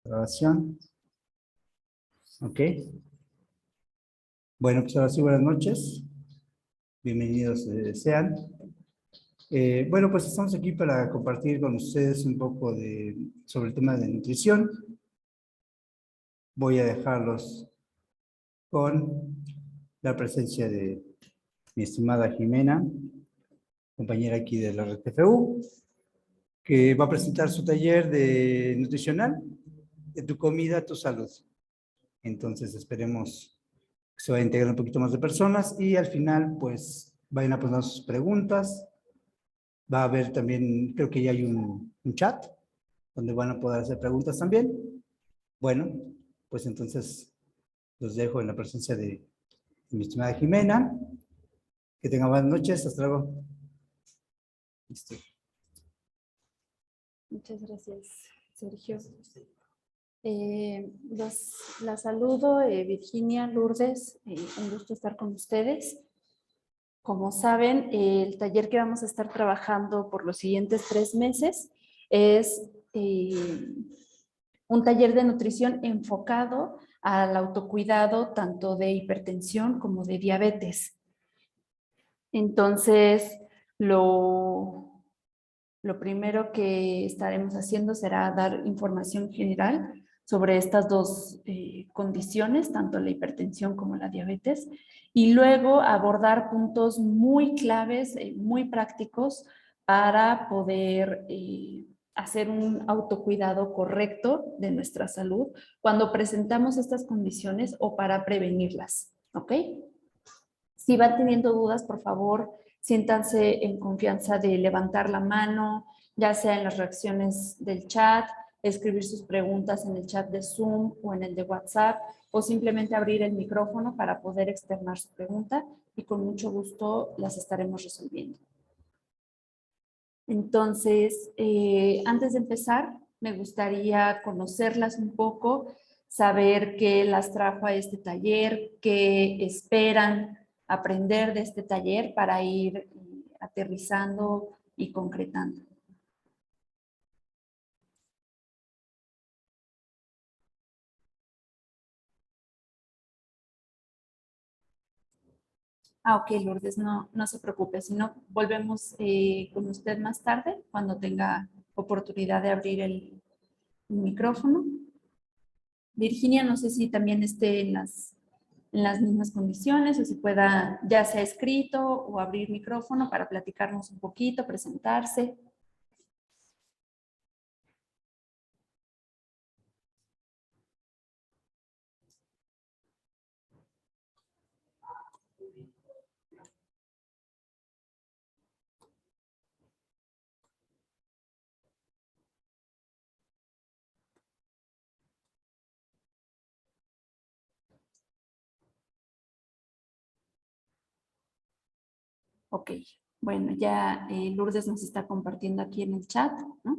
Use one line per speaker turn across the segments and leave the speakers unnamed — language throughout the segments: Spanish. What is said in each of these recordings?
Grabación. Ok. Bueno, pues ahora sí, buenas noches. Bienvenidos sean. Bueno, pues estamos aquí para compartir con ustedes un poco sobre el tema de nutrición. Voy a dejarlos con la presencia de mi estimada Jimena, compañera aquí de la RTFU, que va a presentar su taller de nutricional, de tu comida, tu salud. Entonces esperemos que se vaya a integrar un poquito más de personas y al final pues vayan a poner sus preguntas. Va a haber también, creo que ya hay un chat donde van a poder hacer preguntas también. Bueno, pues entonces los dejo en la presencia de mi estimada Jimena. Que tengan buenas noches. Hasta luego. Listo.
Muchas gracias, Sergio. La saludo, Virginia, Lourdes, un gusto estar con ustedes. Como saben, el taller que vamos a estar trabajando por los siguientes 3 meses es un taller de nutrición enfocado al autocuidado tanto de hipertensión como de diabetes. Entonces, lo primero que estaremos haciendo será dar información general sobre estas dos condiciones, tanto la hipertensión como la diabetes, y luego abordar puntos muy claves, muy prácticos para poder hacer un autocuidado correcto de nuestra salud cuando presentamos estas condiciones o para prevenirlas, ¿ok? Si van teniendo dudas, por favor, siéntanse en confianza de levantar la mano, ya sea en las reacciones del chat, escribir sus preguntas en el chat de Zoom o en el de WhatsApp, o simplemente abrir el micrófono para poder externar su pregunta y con mucho gusto las estaremos resolviendo. Entonces, antes de empezar, me gustaría conocerlas un poco, saber qué las trajo a este taller, qué esperan aprender de este taller para ir aterrizando y concretando. Ok, Lourdes, no se preocupe, si no, volvemos con usted más tarde cuando tenga oportunidad de abrir el micrófono. Virginia, no sé si también esté en las mismas condiciones o si pueda ya sea escrito o abrir micrófono para platicarnos un poquito, presentarse. Ok, bueno, ya Lourdes nos está compartiendo aquí en el chat, ¿no?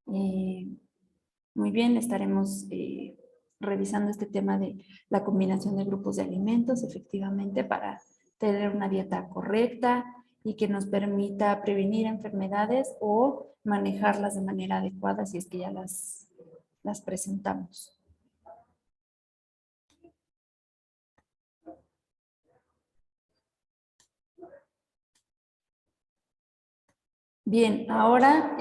Muy bien, estaremos revisando este tema de la combinación de grupos de alimentos, efectivamente, para tener una dieta correcta y que nos permita prevenir enfermedades o manejarlas de manera adecuada si es que ya las presentamos. Bien, ahora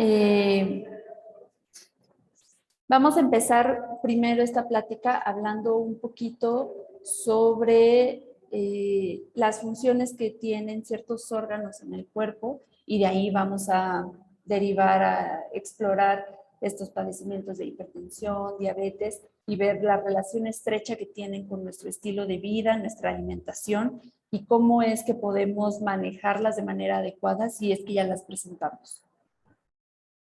vamos a empezar primero esta plática hablando un poquito sobre las funciones que tienen ciertos órganos en el cuerpo y de ahí vamos a derivar a explorar estos padecimientos de hipertensión, diabetes y ver la relación estrecha que tienen con nuestro estilo de vida, nuestra alimentación y cómo es que podemos manejarlas de manera adecuada si es que ya las presentamos.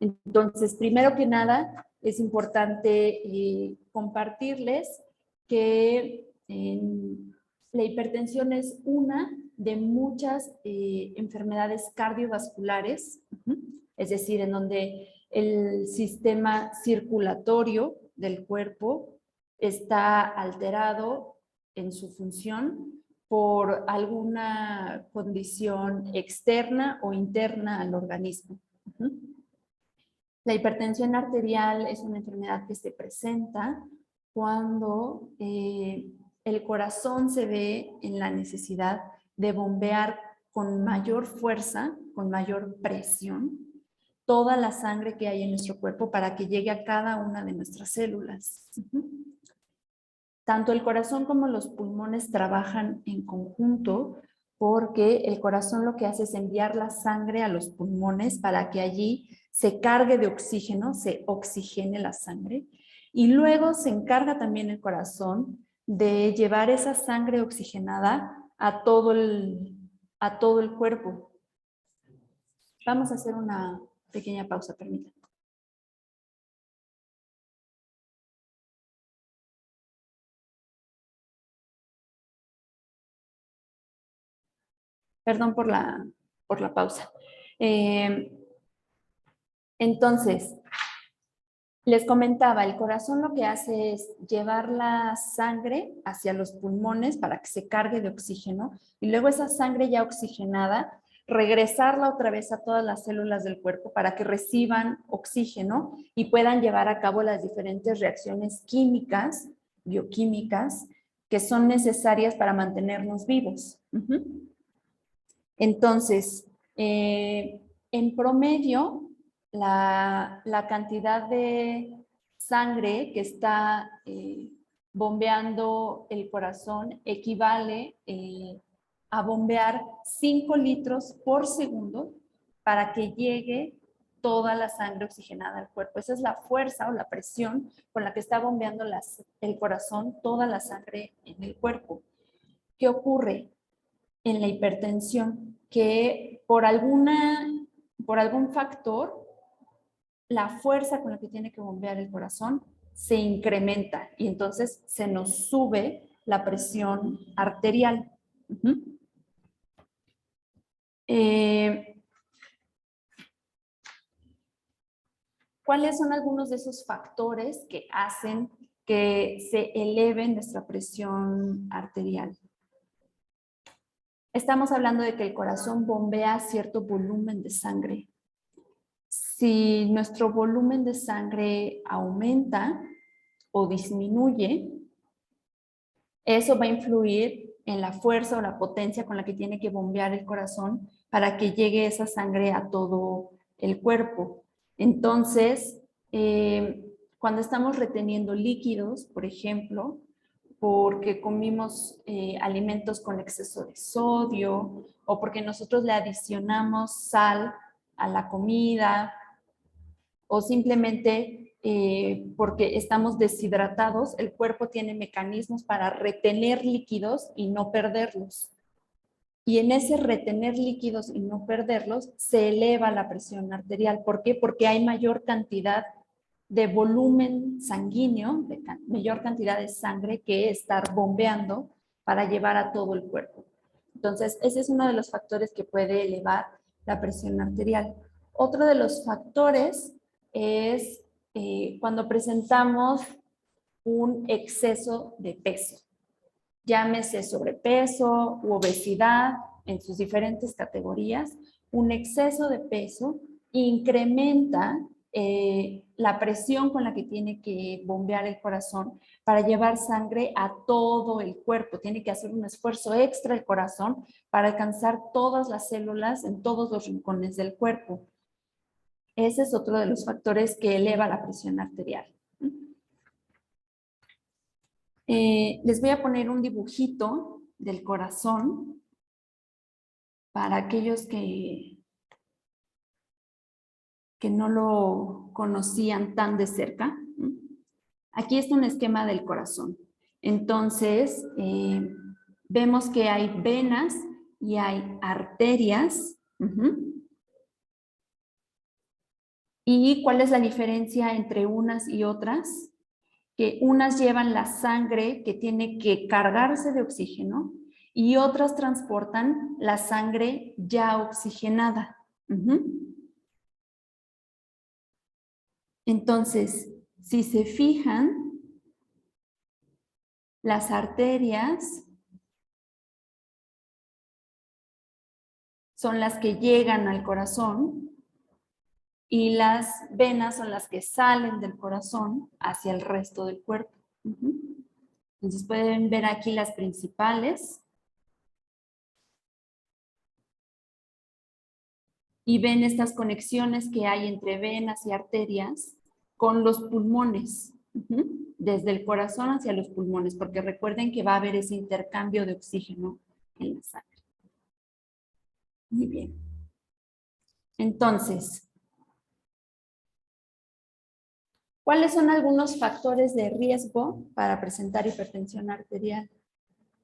Entonces, primero que nada, es importante compartirles que la hipertensión es una de muchas enfermedades cardiovasculares, es decir, en donde el sistema circulatorio del cuerpo está alterado en su función por alguna condición externa o interna al organismo. La hipertensión arterial es una enfermedad que se presenta cuando el corazón se ve en la necesidad de bombear con mayor fuerza, con mayor presión, toda la sangre que hay en nuestro cuerpo para que llegue a cada una de nuestras células. Tanto el corazón como los pulmones trabajan en conjunto porque el corazón lo que hace es enviar la sangre a los pulmones para que allí se cargue de oxígeno, se oxigene la sangre, y luego se encarga también el corazón de llevar esa sangre oxigenada a todo el cuerpo. Vamos a hacer una pequeña pausa, permítanme. Perdón por la pausa. Entonces, les comentaba, el corazón lo que hace es llevar la sangre hacia los pulmones para que se cargue de oxígeno y luego esa sangre ya oxigenada, regresarla otra vez a todas las células del cuerpo para que reciban oxígeno y puedan llevar a cabo las diferentes reacciones químicas, bioquímicas, que son necesarias para mantenernos vivos. Entonces, en promedio, la cantidad de sangre que está bombeando el corazón equivale a bombear 5 litros por segundo para que llegue toda la sangre oxigenada al cuerpo. Esa es la fuerza o la presión con la que está bombeando el corazón toda la sangre en el cuerpo. ¿Qué ocurre en la hipertensión? Que por algún factor, la fuerza con la que tiene que bombear el corazón se incrementa y entonces se nos sube la presión arterial. ¿Cuáles son algunos de esos factores que hacen que se eleve nuestra presión arterial? Estamos hablando de que el corazón bombea cierto volumen de sangre. Si nuestro volumen de sangre aumenta o disminuye, eso va a influir en la fuerza o la potencia con la que tiene que bombear el corazón para que llegue esa sangre a todo el cuerpo. Entonces, cuando estamos reteniendo líquidos, por ejemplo, porque comimos alimentos con exceso de sodio o porque nosotros le adicionamos sal a la comida o simplemente porque estamos deshidratados, el cuerpo tiene mecanismos para retener líquidos y no perderlos. Y en ese retener líquidos y no perderlos, se eleva la presión arterial. ¿Por qué? Porque hay mayor cantidad de volumen sanguíneo, de mayor cantidad de sangre que estar bombeando para llevar a todo el cuerpo. Entonces, ese es uno de los factores que puede elevar la presión arterial. Otro de los factores es cuando presentamos un exceso de peso. Llámese sobrepeso u obesidad en sus diferentes categorías. Un exceso de peso incrementa la presión con la que tiene que bombear el corazón para llevar sangre a todo el cuerpo. Tiene que hacer un esfuerzo extra el corazón para alcanzar todas las células en todos los rincones del cuerpo. Ese es otro de los factores que eleva la presión arterial. Les voy a poner un dibujito del corazón para aquellos que no lo conocían tan de cerca. Aquí está un esquema del corazón. Entonces, vemos que hay venas y hay arterias. ¿Y cuál es la diferencia entre unas y otras? Que unas llevan la sangre que tiene que cargarse de oxígeno y otras transportan la sangre ya oxigenada. Entonces, si se fijan, las arterias son las que llegan al corazón y las venas son las que salen del corazón hacia el resto del cuerpo. Entonces pueden ver aquí las principales. Y ven estas conexiones que hay entre venas y arterias con los pulmones, desde el corazón hacia los pulmones, porque recuerden que va a haber ese intercambio de oxígeno en la sangre. Muy bien. Entonces, ¿cuáles son algunos factores de riesgo para presentar hipertensión arterial?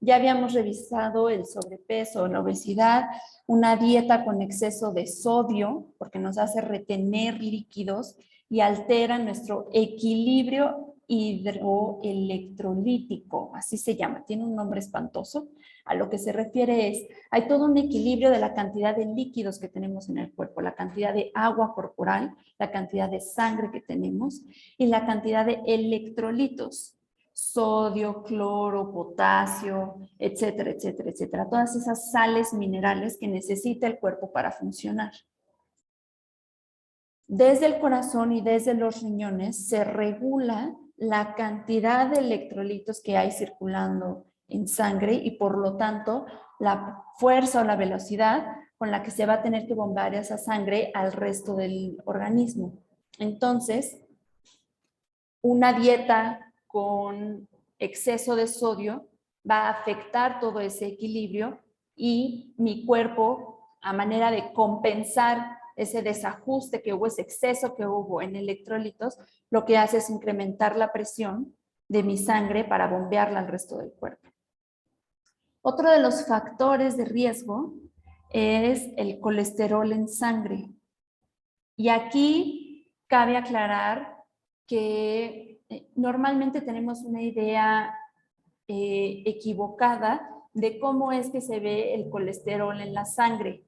Ya habíamos revisado el sobrepeso, la obesidad, una dieta con exceso de sodio, porque nos hace retener líquidos y altera nuestro equilibrio hidroelectrolítico, así se llama, tiene un nombre espantoso. A lo que se refiere es, hay todo un equilibrio de la cantidad de líquidos que tenemos en el cuerpo, la cantidad de agua corporal, la cantidad de sangre que tenemos y la cantidad de electrolitos. Sodio, cloro, potasio, etcétera, etcétera, etcétera. Todas esas sales minerales que necesita el cuerpo para funcionar. Desde el corazón y desde los riñones se regula la cantidad de electrolitos que hay circulando en sangre y por lo tanto la fuerza o la velocidad con la que se va a tener que bombear esa sangre al resto del organismo. Entonces, una dieta con exceso de sodio va a afectar todo ese equilibrio y mi cuerpo, a manera de compensar ese desajuste que hubo, ese exceso que hubo en electrolitos, lo que hace es incrementar la presión de mi sangre para bombearla al resto del cuerpo. Otro de los factores de riesgo es el colesterol en sangre. Y aquí cabe aclarar que normalmente tenemos una idea equivocada de cómo es que se ve el colesterol en la sangre.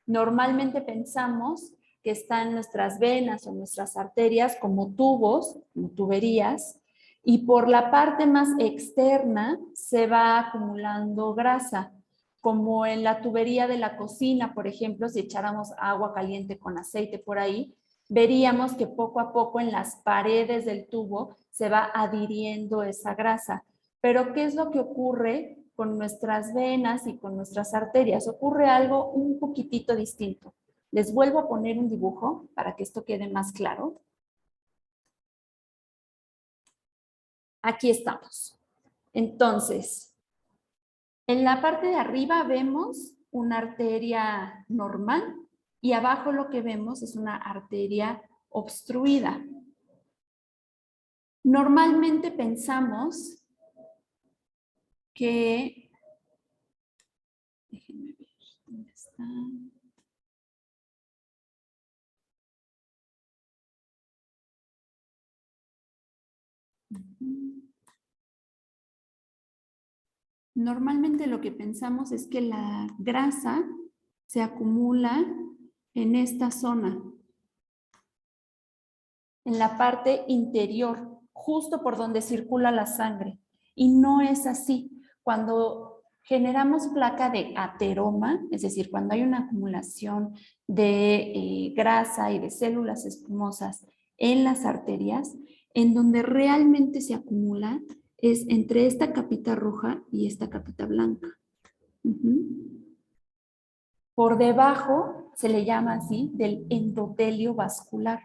Normalmente pensamos que están nuestras venas o nuestras arterias como tubos, como tuberías, y por la parte más externa se va acumulando grasa, como en la tubería de la cocina, por ejemplo, si echáramos agua caliente con aceite por ahí, veríamos que poco a poco en las paredes del tubo se va adhiriendo esa grasa. Pero ¿qué es lo que ocurre con nuestras venas y con nuestras arterias? Ocurre algo un poquitito distinto. Les vuelvo a poner un dibujo para que esto quede más claro. Aquí estamos. Entonces, en la parte de arriba vemos una arteria normal y abajo lo que vemos es una arteria obstruida. Normalmente pensamos que, déjenme ver, ¿dónde está? Normalmente lo que pensamos es que la grasa se acumula en esta zona, en la parte interior, justo por donde circula la sangre. Y no es así. Cuando generamos placa de ateroma, es decir, cuando hay una acumulación de grasa y de células espumosas en las arterias, en donde realmente se acumula es entre esta capita roja y esta capita blanca. Por debajo se le llama así del endotelio vascular.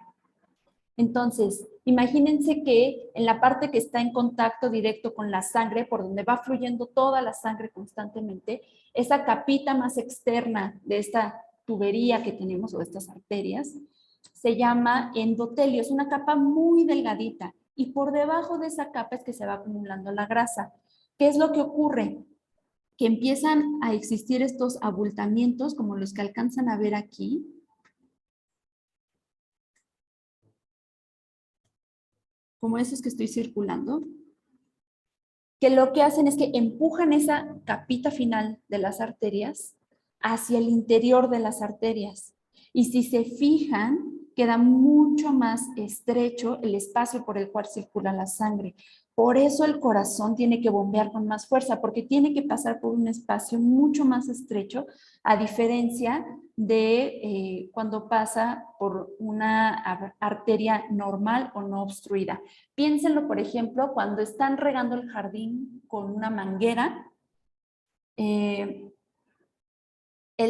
Entonces, imagínense que en la parte que está en contacto directo con la sangre, por donde va fluyendo toda la sangre constantemente, esa capita más externa de esta tubería que tenemos o de estas arterias, se llama endotelio. Es una capa muy delgadita y por debajo de esa capa es que se va acumulando la grasa. ¿Qué es lo que ocurre? Que empiezan a existir estos abultamientos como los que alcanzan a ver aquí, como esos que estoy circulando, que lo que hacen es que empujan esa capita final de las arterias hacia el interior de las arterias. Y si se fijan, queda mucho más estrecho el espacio por el cual circula la sangre. Por eso el corazón tiene que bombear con más fuerza, porque tiene que pasar por un espacio mucho más estrecho, a diferencia de cuando pasa por una arteria normal o no obstruida. Piénsenlo, por ejemplo, cuando están regando el jardín con una manguera, el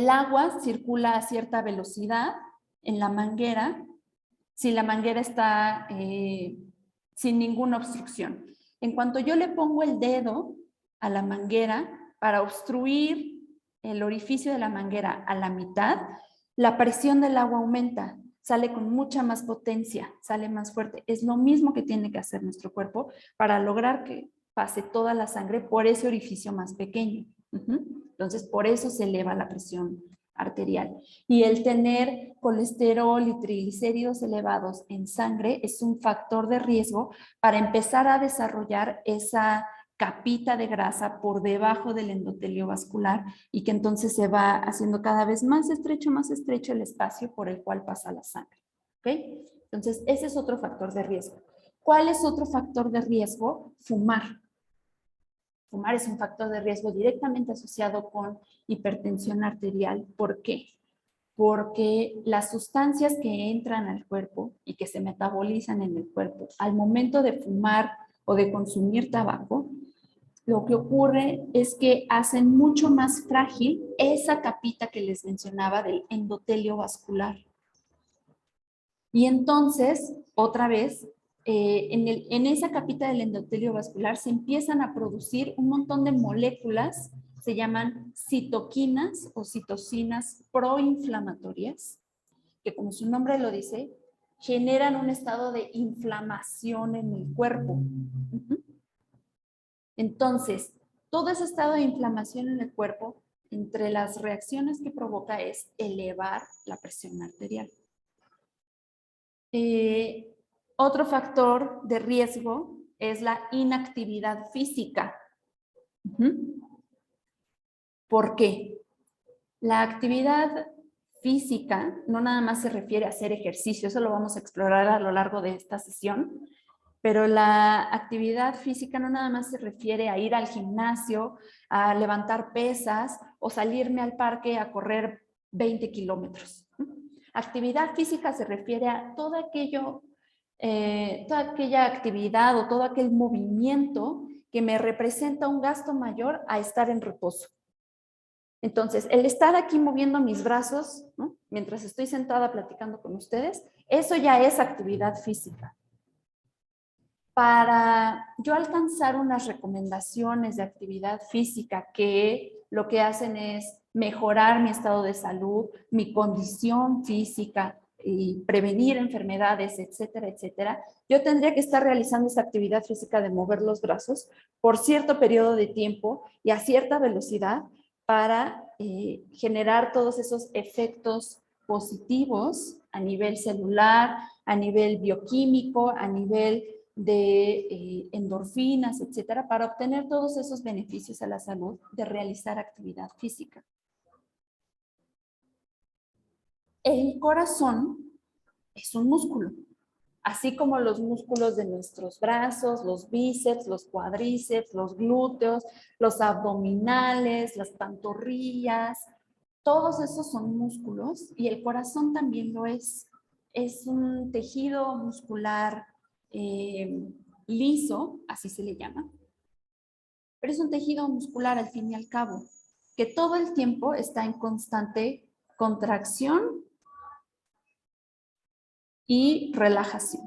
agua circula a cierta velocidad en la manguera, si la manguera está sin ninguna obstrucción. En cuanto yo le pongo el dedo a la manguera para obstruir el orificio de la manguera a la mitad, la presión del agua aumenta, sale con mucha más potencia, sale más fuerte. Es lo mismo que tiene que hacer nuestro cuerpo para lograr que pase toda la sangre por ese orificio más pequeño. Entonces, por eso se eleva la presión arterial. Y el tener colesterol y triglicéridos elevados en sangre es un factor de riesgo para empezar a desarrollar esa capita de grasa por debajo del endotelio vascular y que entonces se va haciendo cada vez más estrecho el espacio por el cual pasa la sangre. ¿Ok? Entonces, ese es otro factor de riesgo. ¿Cuál es otro factor de riesgo? Fumar. Fumar es un factor de riesgo directamente asociado con hipertensión arterial. ¿Por qué? Porque las sustancias que entran al cuerpo y que se metabolizan en el cuerpo al momento de fumar o de consumir tabaco, lo que ocurre es que hacen mucho más frágil esa capita que les mencionaba del endotelio vascular. Y entonces, otra vez, en esa capita del endotelio vascular se empiezan a producir un montón de moléculas, se llaman citoquinas o citocinas proinflamatorias, que como su nombre lo dice, generan un estado de inflamación en el cuerpo. Entonces, todo ese estado de inflamación en el cuerpo, entre las reacciones que provoca es elevar la presión arterial. Otro factor de riesgo es la inactividad física. ¿Por qué? La actividad física no nada más se refiere a hacer ejercicio, eso lo vamos a explorar a lo largo de esta sesión, pero la actividad física no nada más se refiere a ir al gimnasio, a levantar pesas o salirme al parque a correr 20 kilómetros. Actividad física se refiere a todo aquello, toda aquella actividad o todo aquel movimiento que me representa un gasto mayor a estar en reposo. Entonces, el estar aquí moviendo mis brazos, ¿no?, mientras estoy sentada platicando con ustedes, eso ya es actividad física. Para yo alcanzar unas recomendaciones de actividad física que lo que hacen es mejorar mi estado de salud, mi condición física y prevenir enfermedades, etcétera, etcétera, yo tendría que estar realizando esa actividad física de mover los brazos por cierto periodo de tiempo y a cierta velocidad para generar todos esos efectos positivos a nivel celular, a nivel bioquímico, a nivel de endorfinas, etcétera, para obtener todos esos beneficios a la salud de realizar actividad física. El corazón es un músculo, así como los músculos de nuestros brazos, los bíceps, los cuádriceps, los glúteos, los abdominales, las pantorrillas, todos esos son músculos y el corazón también lo es. Es un tejido muscular liso, así se le llama, pero es un tejido muscular al fin y al cabo, que todo el tiempo está en constante contracción y relajación.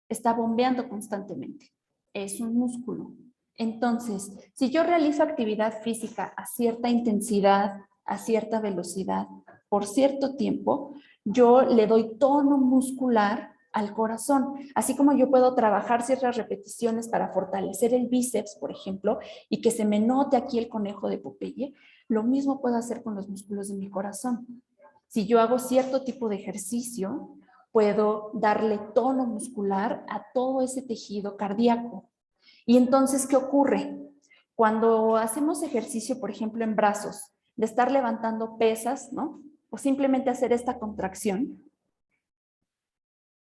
Está bombeando constantemente. Es un músculo. Entonces, si yo realizo actividad física a cierta intensidad, a cierta velocidad, por cierto tiempo, yo le doy tono muscular al corazón. Así como yo puedo trabajar ciertas repeticiones para fortalecer el bíceps, por ejemplo, y que se me note aquí el conejo de Popeye, lo mismo puedo hacer con los músculos de mi corazón. Si yo hago cierto tipo de ejercicio, puedo darle tono muscular a todo ese tejido cardíaco. Y entonces, ¿qué ocurre? Cuando hacemos ejercicio, por ejemplo, en brazos, de estar levantando pesas, ¿no?, o simplemente hacer esta contracción,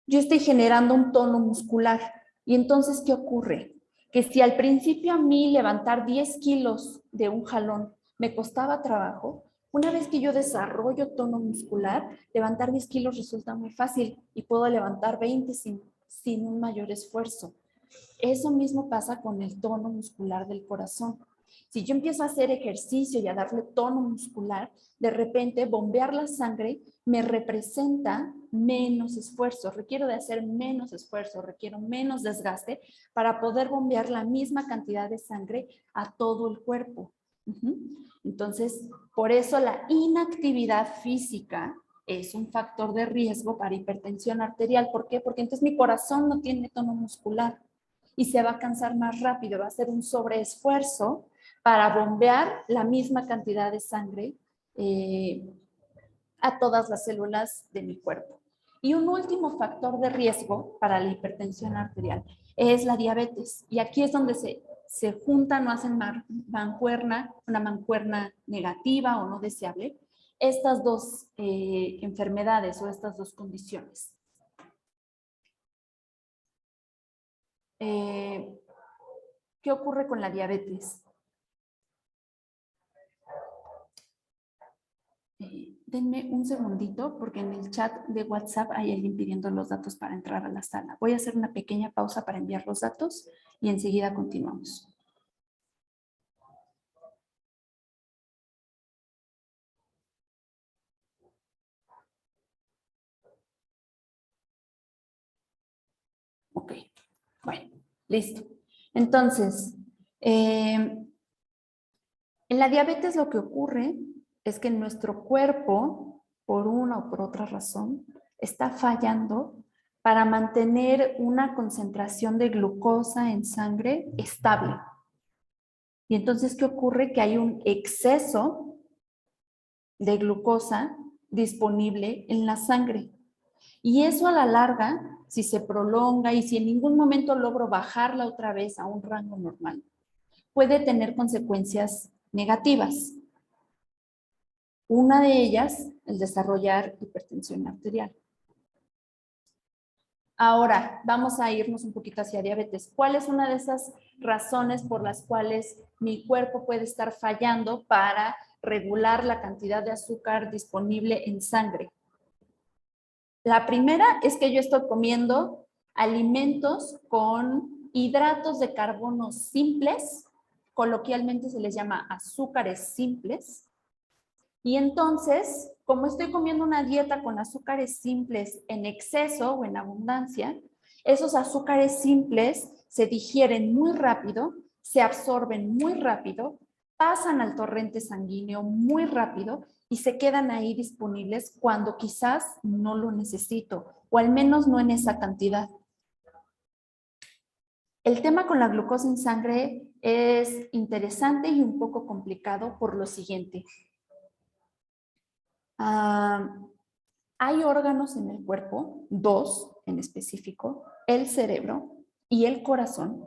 yo estoy generando un tono muscular. Y entonces, ¿qué ocurre? Que si al principio a mí levantar 10 kilos de un jalón me costaba trabajo, una vez que yo desarrollo tono muscular, levantar 10 kilos resulta muy fácil y puedo levantar 20 sin un mayor esfuerzo. Eso mismo pasa con el tono muscular del corazón. Si yo empiezo a hacer ejercicio y a darle tono muscular, de repente bombear la sangre me representa menos esfuerzo. Requiero de hacer menos esfuerzo, requiero menos desgaste para poder bombear la misma cantidad de sangre a todo el cuerpo. Entonces, por eso la inactividad física es un factor de riesgo para hipertensión arterial. ¿Por qué? Porque entonces mi corazón no tiene tono muscular y se va a cansar más rápido, va a ser un sobreesfuerzo para bombear la misma cantidad de sangre a todas las células de mi cuerpo. Y un último factor de riesgo para la hipertensión arterial es la diabetes. Y aquí es donde se juntan o hacen mancuerna, una mancuerna negativa o no deseable, estas dos enfermedades o estas dos condiciones. ¿Qué ocurre con la diabetes? Denme un segundito porque en el chat de WhatsApp hay alguien pidiendo los datos para entrar a la sala. Voy a hacer una pequeña pausa para enviar los datos y enseguida continuamos. Ok, bueno, listo. Entonces, en la diabetes lo que ocurre es que nuestro cuerpo, por una o por otra razón, está fallando para mantener una concentración de glucosa en sangre estable. Y entonces, ¿qué ocurre? Que hay un exceso de glucosa disponible en la sangre. Y eso a la larga, si se prolonga y si en ningún momento logro bajarla otra vez a un rango normal, puede tener consecuencias negativas. Una de ellas, el desarrollar hipertensión arterial. Ahora, vamos a irnos un poquito hacia diabetes. ¿Cuál es una de esas razones por las cuales mi cuerpo puede estar fallando para regular la cantidad de azúcar disponible en sangre? La primera es que yo estoy comiendo alimentos con hidratos de carbono simples, coloquialmente se les llama azúcares simples. Y entonces, como estoy comiendo una dieta con azúcares simples en exceso o en abundancia, esos azúcares simples se digieren muy rápido, se absorben muy rápido, pasan al torrente sanguíneo muy rápido y se quedan ahí disponibles cuando quizás no lo necesito, o al menos no en esa cantidad. El tema con la glucosa en sangre es interesante y un poco complicado por lo siguiente. Hay órganos en el cuerpo, dos en específico, el cerebro y el corazón.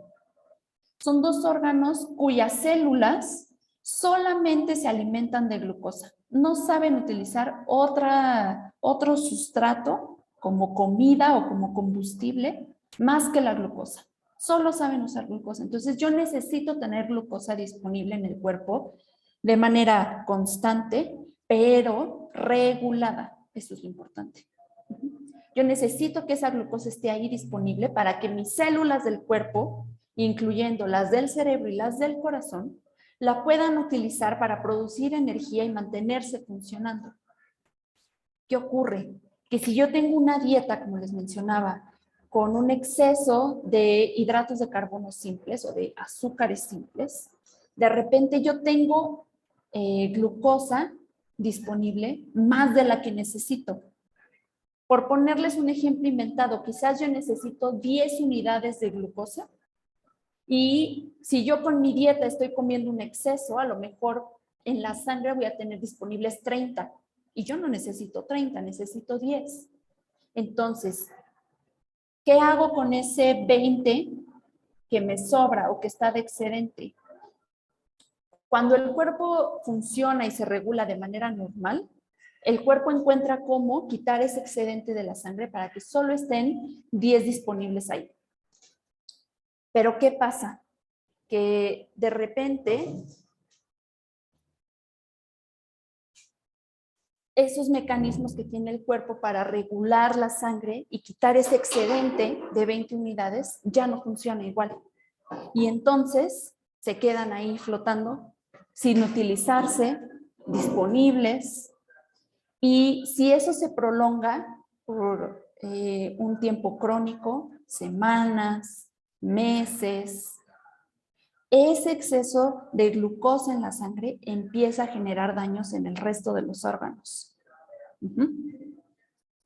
Son dos órganos cuyas células solamente se alimentan de glucosa. No saben utilizar otro sustrato como comida o como combustible más que la glucosa. Solo saben usar glucosa. Entonces yo necesito tener glucosa disponible en el cuerpo de manera constante, pero regulada. Eso es lo importante. Yo necesito que esa glucosa esté ahí disponible para que mis células del cuerpo, incluyendo las del cerebro y las del corazón, la puedan utilizar para producir energía y mantenerse funcionando. ¿Qué ocurre? Que si yo tengo una dieta, como les mencionaba, con un exceso de hidratos de carbono simples o de azúcares simples, de repente yo tengo glucosa disponible más de la que necesito. Por ponerles un ejemplo inventado, quizás yo necesito 10 unidades de glucosa y si yo con mi dieta estoy comiendo un exceso, a lo mejor en la sangre voy a tener disponibles 30 y yo no necesito 30, necesito 10. Entonces, ¿qué hago con ese 20 que me sobra o que está de excedente? Cuando el cuerpo funciona y se regula de manera normal, el cuerpo encuentra cómo quitar ese excedente de la sangre para que solo estén 10 disponibles ahí. Pero ¿qué pasa? Que de repente esos mecanismos que tiene el cuerpo para regular la sangre y quitar ese excedente de 20 unidades ya no funciona igual. Y entonces se quedan ahí flotando sin utilizarse, disponibles. Y si eso se prolonga por un tiempo crónico, semanas, meses, ese exceso de glucosa en la sangre empieza a generar daños en el resto de los órganos.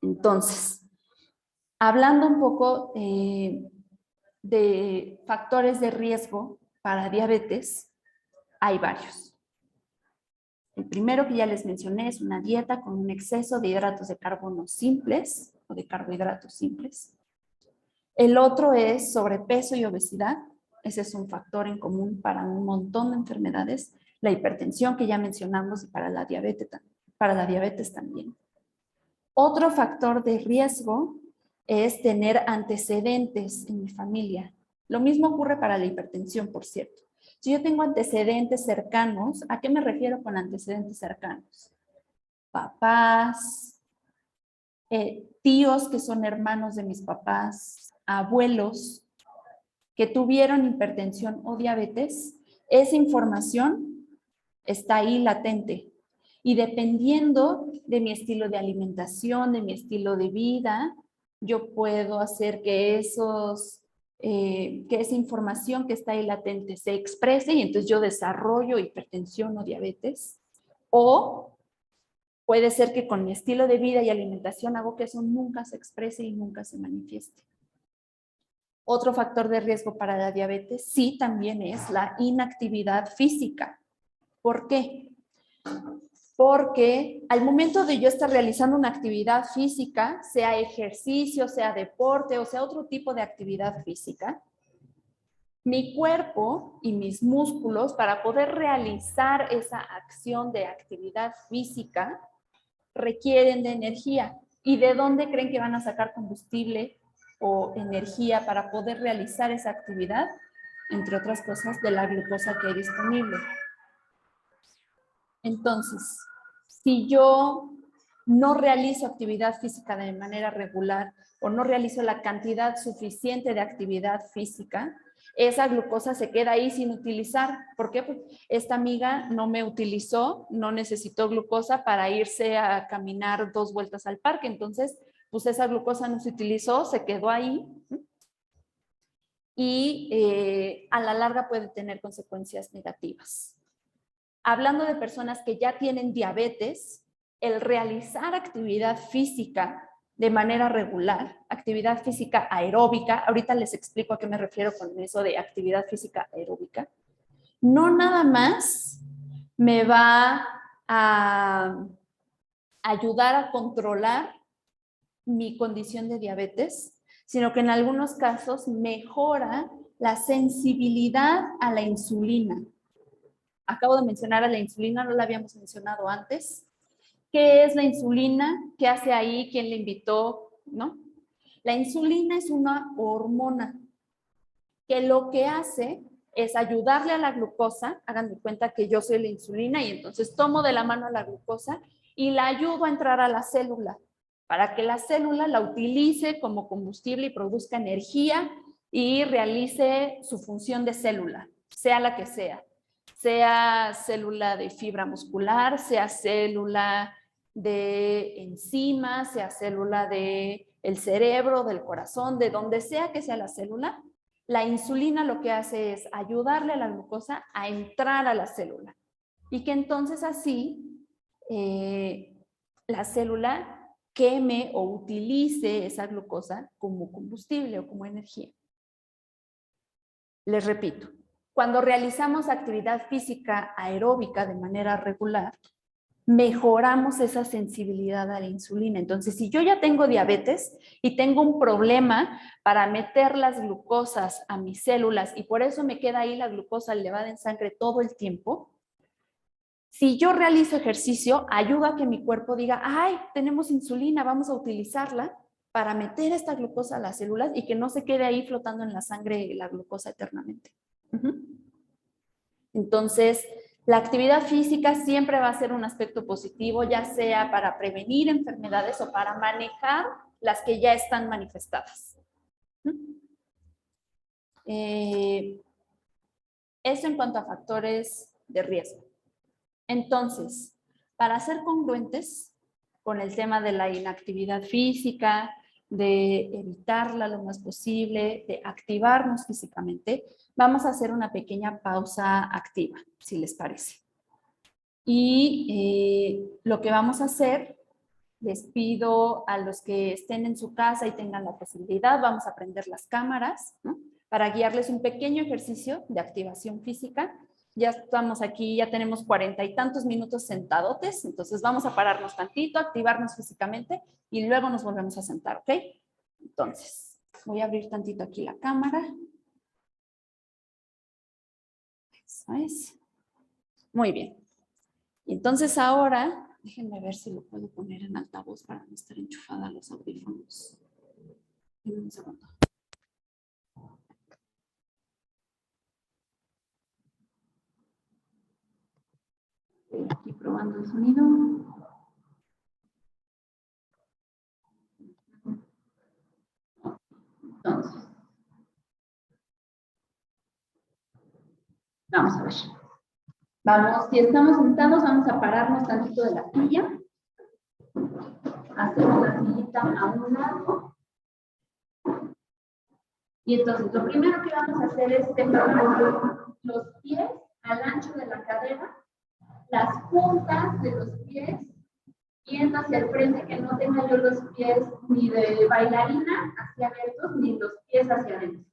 Entonces, hablando un poco de factores de riesgo para diabetes, hay varios. El primero que ya les mencioné es una dieta con un exceso de hidratos de carbono simples o de carbohidratos simples. El otro es sobrepeso y obesidad. Ese es un factor en común para un montón de enfermedades. La hipertensión que ya mencionamos y para la diabetes también. Otro factor de riesgo es tener antecedentes en mi familia. Lo mismo ocurre para la hipertensión, por cierto. Si yo tengo antecedentes cercanos, ¿a qué me refiero con antecedentes cercanos? Papás, tíos que son hermanos de mis papás, abuelos que tuvieron hipertensión o diabetes, esa información está ahí latente. Y dependiendo de mi estilo de alimentación, de mi estilo de vida, yo puedo hacer que esa información que está ahí latente se exprese y entonces yo desarrollo hipertensión o diabetes. O puede ser que con mi estilo de vida y alimentación hago que eso nunca se exprese y nunca se manifieste. Otro factor de riesgo para la diabetes sí también es la inactividad física. ¿Por qué? Porque al momento de yo estar realizando una actividad física, sea ejercicio, sea deporte o sea otro tipo de actividad física, mi cuerpo y mis músculos para poder realizar esa acción de actividad física requieren de energía. ¿Y de dónde creen que van a sacar combustible o energía para poder realizar esa actividad? Entre otras cosas, de la glucosa que hay disponible. Entonces, si yo no realizo actividad física de manera regular o no realizo la cantidad suficiente de actividad física, esa glucosa se queda ahí sin utilizar. ¿Por qué? Pues esta amiga no me utilizó, no necesitó glucosa para irse a caminar 2 vueltas al parque. Entonces, pues esa glucosa no se utilizó, se quedó ahí. Y a la larga puede tener consecuencias negativas. Hablando de personas que ya tienen diabetes, el realizar actividad física de manera regular, actividad física aeróbica, ahorita les explico a qué me refiero con eso de actividad física aeróbica, no nada más me va a ayudar a controlar mi condición de diabetes, sino que en algunos casos mejora la sensibilidad a la insulina. Acabo de mencionar a la insulina, no la habíamos mencionado antes. ¿Qué es la insulina? ¿Qué hace ahí? ¿Quién le invitó? ¿No? La insulina es una hormona que lo que hace es ayudarle a la glucosa. Hagan de cuenta que yo soy la insulina y entonces tomo de la mano a la glucosa y la ayudo a entrar a la célula para que la célula la utilice como combustible y produzca energía y realice su función de célula, sea la que sea. Sea célula de fibra muscular, sea célula de enzimas, sea célula del cerebro, del corazón, de donde sea que sea la célula, la insulina lo que hace es ayudarle a la glucosa a entrar a la célula y que entonces así la célula queme o utilice esa glucosa como combustible o como energía. Les repito, cuando realizamos actividad física aeróbica de manera regular, mejoramos esa sensibilidad a la insulina. Entonces, si yo ya tengo diabetes y tengo un problema para meter las glucosas a mis células y por eso me queda ahí la glucosa elevada en sangre todo el tiempo, Si yo realizo ejercicio, ayuda a que mi cuerpo diga, ay, tenemos insulina, vamos a utilizarla para meter esta glucosa a las células y que no se quede ahí flotando en la sangre la glucosa eternamente. Entonces, la actividad física siempre va a ser un aspecto positivo, ya sea para prevenir enfermedades o para manejar las que ya están manifestadas. Eso en cuanto a factores de riesgo. Entonces, para ser congruentes con el tema de la inactividad física, de evitarla lo más posible, de activarnos físicamente, vamos a hacer una pequeña pausa activa, si les parece. Y lo que vamos a hacer, les pido a los que estén en su casa y tengan la posibilidad, vamos a prender las cámaras, ¿no? Para guiarles un pequeño ejercicio de activación física. Ya estamos aquí, ya tenemos 40 y tantos minutos sentadotes, entonces vamos a pararnos tantito, activarnos físicamente y luego nos volvemos a sentar, ¿ok? Entonces, voy a abrir tantito aquí la cámara. Eso es. Muy bien. Y entonces ahora, déjenme ver si lo puedo poner en altavoz para no estar enchufada a los audífonos. Un segundo. Estoy aquí probando el sonido. Entonces, vamos a ver. Vamos, si estamos sentados, vamos a pararnos tantito de la silla. Hacemos la sillita a un lado. Y entonces, lo primero que vamos a hacer es separar los pies al ancho de la cadera, las puntas de los pies, yendo hacia el frente, que no tenga yo los pies ni de bailarina hacia abiertos, ni los pies hacia adentro.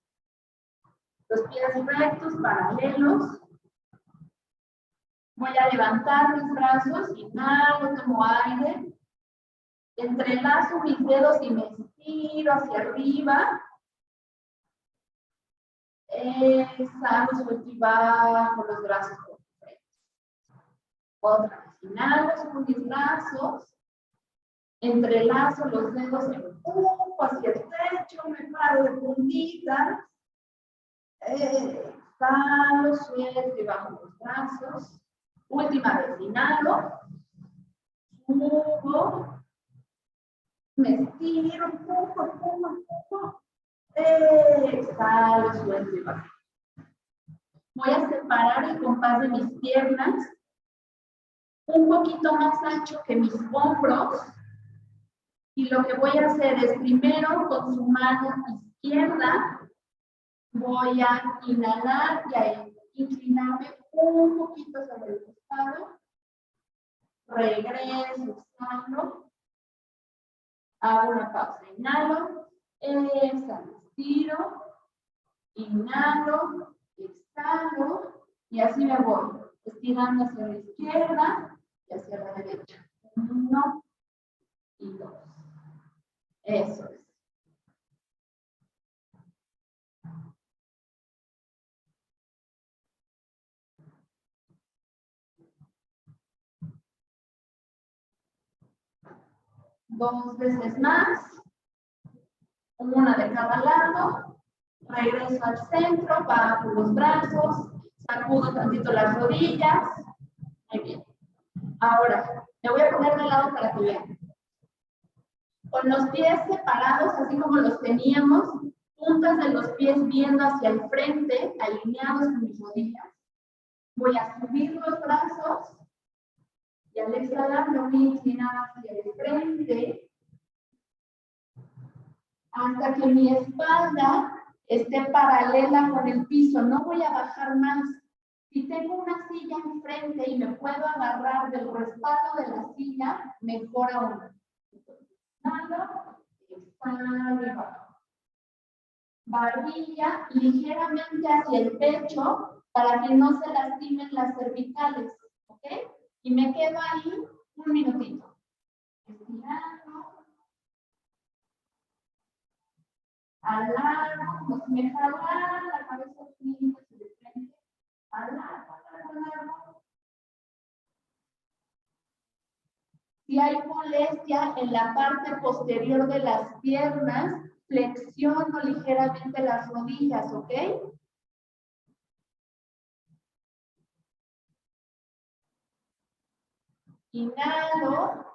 Los pies rectos, paralelos. Voy a levantar mis brazos, inhalo, tomo aire, entrelazo mis dedos y me estiro hacia arriba. Exhalo, suelto y bajo los brazos por frente. Otra vez, inhalo, subo mis brazos, entrelazo los dedos, empujo hacia el techo, me paro de puntitas. Exhalo, suelto y bajo los brazos. Última vez, inhalo, subo, me estiro, empujo. Exhalo, suelto y bajo. Voy a separar el compás de mis piernas un poquito más ancho que mis hombros. Y lo que voy a hacer es primero con su mano izquierda voy a inhalar y a inclinarme un poquito sobre el costado. Regreso, exhalo. Hago una pausa. Inhalo, exhalo, estiro. Inhalo, exhalo. Y así me voy. Estirando hacia la izquierda y hacia la derecha. 1 y 2. Eso es. Dos veces más, una de cada lado, regreso al centro, bajo los brazos, sacudo tantito las rodillas. Muy bien. Ahora, me voy a poner de lado para que vean. Con los pies separados, así como los teníamos, puntas de los pies viendo hacia el frente, alineados con mis rodillas. Voy a subir los brazos. Y al exhalar me voy a inclinar hacia el frente hasta que mi espalda esté paralela con el piso. No voy a bajar más. Si tengo una silla enfrente y me puedo agarrar del respaldo de la silla, mejor aún. Inhalo, exhalo y bajo. Barbilla ligeramente hacia el pecho para que no se lastimen las cervicales. ¿Ok? Y me quedo ahí un minutito. Estirando. Alargo, como si me jalara la cabeza un poquito hacia el frente. Alargo.
Si hay molestia en la parte posterior de las piernas, flexiono ligeramente las rodillas, ¿ok? Inhalo.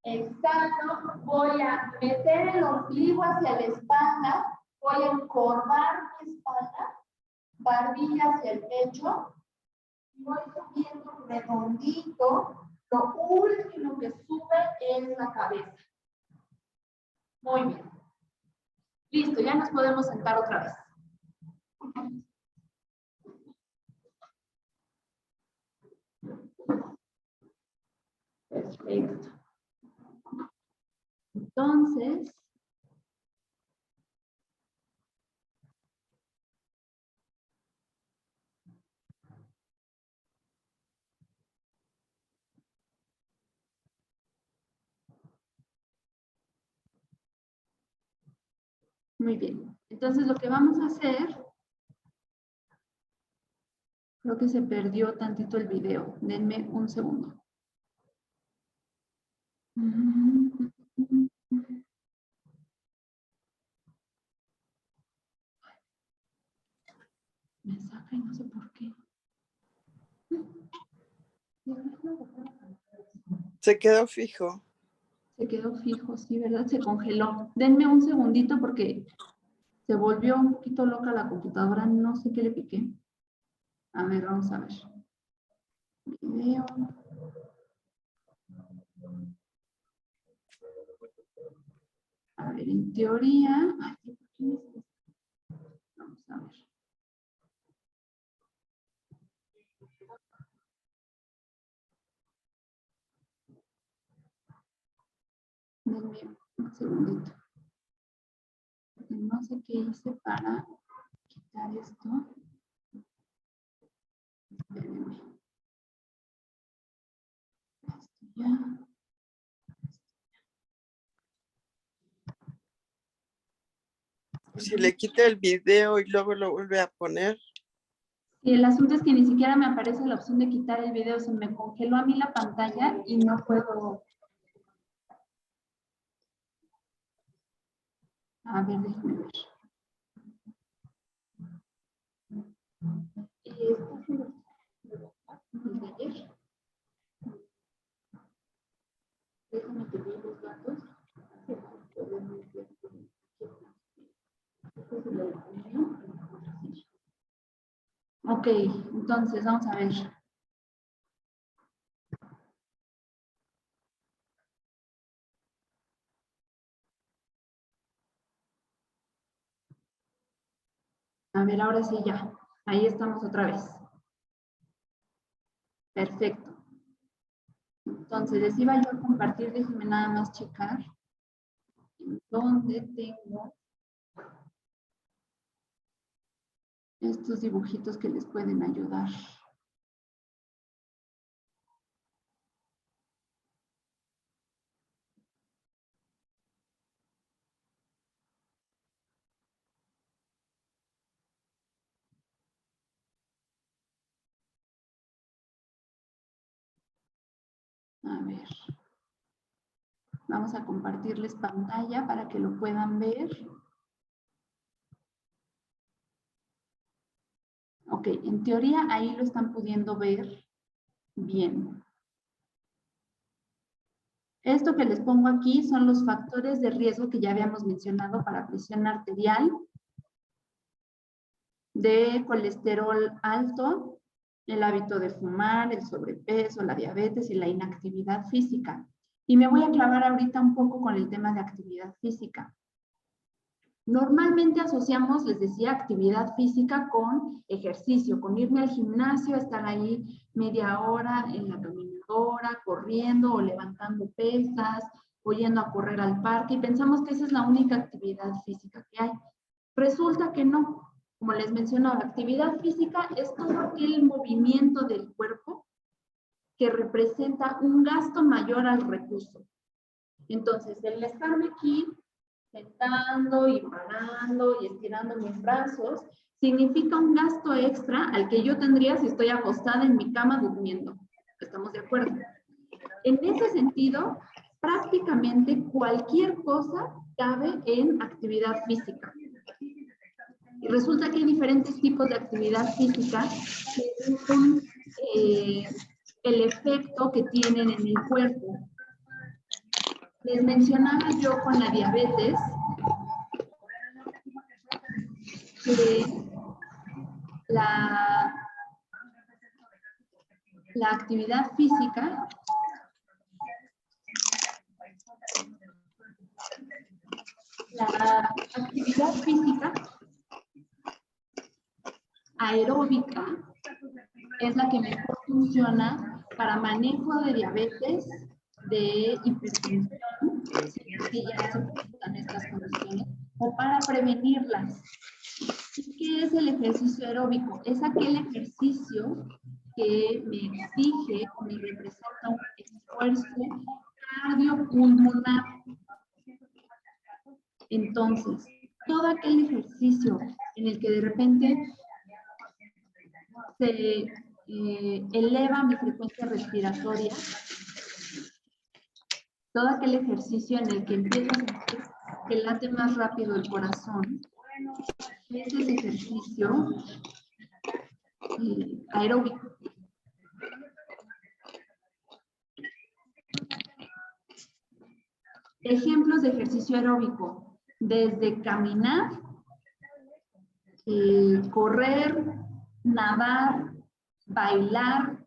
Exhalo. Voy a meter el ombligo hacia la espalda. Voy a encorvar mi espalda. Barbilla hacia el pecho. Voy subiendo redondito. Lo último que sube es la cabeza. Muy bien. Listo, ya nos podemos sentar otra vez. Perfecto. Entonces, muy bien. Entonces, lo que vamos a hacer, creo que se perdió tantito el video. Denme un segundo. Me saca y no sé por qué.
Se quedó fijo.
Se quedó fijo, sí, ¿verdad? Se congeló. Denme un segundito porque se volvió un poquito loca la computadora. No sé qué le piqué. A ver, vamos a ver. Video. A ver, en teoría... Ay, ¿por qué me está? Vamos a ver. Denme un segundito. No sé qué hice para quitar esto. Espérenme. Esto ya.
Si le quita el video y luego lo vuelve a poner.
Y el asunto es que ni siquiera me aparece la opción de quitar el video. Se me congeló a mí la pantalla y no puedo... A ver, déjame ver. ¿Esto es el de ayer? Déjame que vea los datos. Ok, entonces vamos a ver. A ver, ahora sí ya. Ahí estamos otra vez. Perfecto. Entonces, les iba yo a compartir, déjenme nada más checar. En dónde tengo estos dibujitos que les pueden ayudar. A ver. Vamos a compartirles pantalla para que lo puedan ver. Ok, en teoría ahí lo están pudiendo ver bien. Esto que les pongo aquí son los factores de riesgo que ya habíamos mencionado para presión arterial, de colesterol alto, el hábito de fumar, el sobrepeso, la diabetes y la inactividad física. Y me voy a clavar ahorita un poco con el tema de actividad física. Normalmente asociamos, les decía, actividad física con ejercicio, con irme al gimnasio, estar ahí media hora en la caminadora, corriendo o levantando pesas, o yendo a correr al parque, y pensamos que esa es la única actividad física que hay. Resulta que no. Como les mencionaba, actividad física es todo aquel movimiento del cuerpo que representa un gasto mayor al recurso. Entonces, el estarme aquí sentando y parando y estirando mis brazos, significa un gasto extra al que yo tendría si estoy acostada en mi cama durmiendo. ¿Estamos de acuerdo? En ese sentido, prácticamente cualquier cosa cabe en actividad física. Y resulta que hay diferentes tipos de actividad física según el efecto que tienen en el cuerpo. Les mencionaba yo con la diabetes que la actividad física aeróbica es la que mejor funciona para manejo de diabetes, de hipertensión, si es que ya se presentan estas condiciones, o para prevenirlas. ¿Y qué es el ejercicio aeróbico? Es aquel ejercicio que me exige o me representa un esfuerzo cardiopulmonar. Entonces, todo aquel ejercicio en el que de repente se eleva mi frecuencia respiratoria, todo aquel ejercicio en el que empiezo a sentir que late más rápido el corazón, ese es ejercicio aeróbico. Ejemplos de ejercicio aeróbico, desde caminar, correr, nadar, bailar,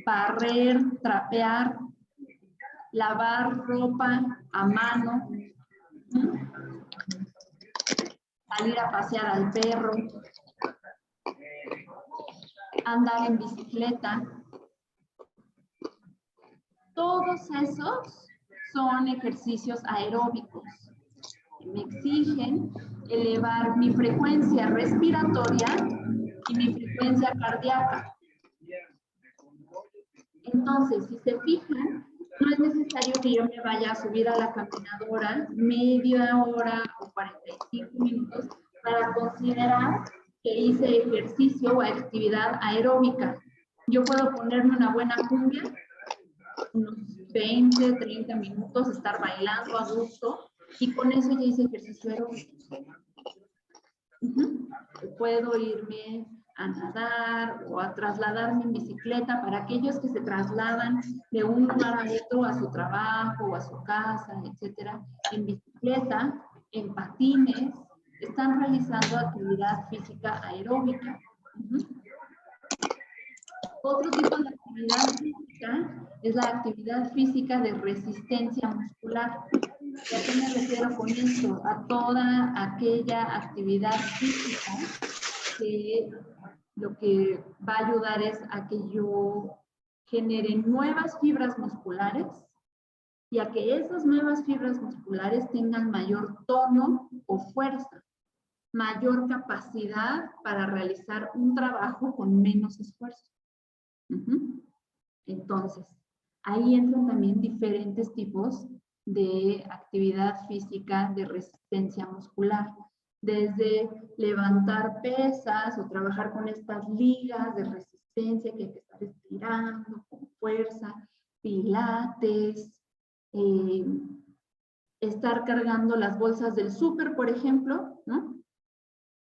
barrer, trapear, lavar ropa a mano, salir a pasear al perro, andar en bicicleta. Todos esos son ejercicios aeróbicos que me exigen elevar mi frecuencia respiratoria y mi frecuencia cardíaca. Entonces, si se fijan, no es necesario que yo me vaya a subir a la caminadora media hora o 45 minutos para considerar que hice ejercicio o actividad aeróbica. Yo puedo ponerme una buena cumbia, unos 20, 30 minutos, estar bailando a gusto, y con eso ya hice ejercicio aeróbico. Puedo irme a nadar o a trasladarme en bicicleta. Para aquellos que se trasladan de un lugar a otro, a su trabajo o a su casa, etcétera, en bicicleta, en patines, están realizando actividad física aeróbica. Otro tipo de actividad física es la actividad física de resistencia muscular. ¿A qué me refiero con esto? A toda aquella actividad física que lo que va a ayudar es a que yo genere nuevas fibras musculares y a que esas nuevas fibras musculares tengan mayor tono o fuerza, mayor capacidad para realizar un trabajo con menos esfuerzo. Entonces, ahí entran también diferentes tipos de actividad física de resistencia muscular. Desde levantar pesas o trabajar con estas ligas de resistencia que hay que estar estirando con fuerza, pilates, estar cargando las bolsas del súper, por ejemplo, ¿no?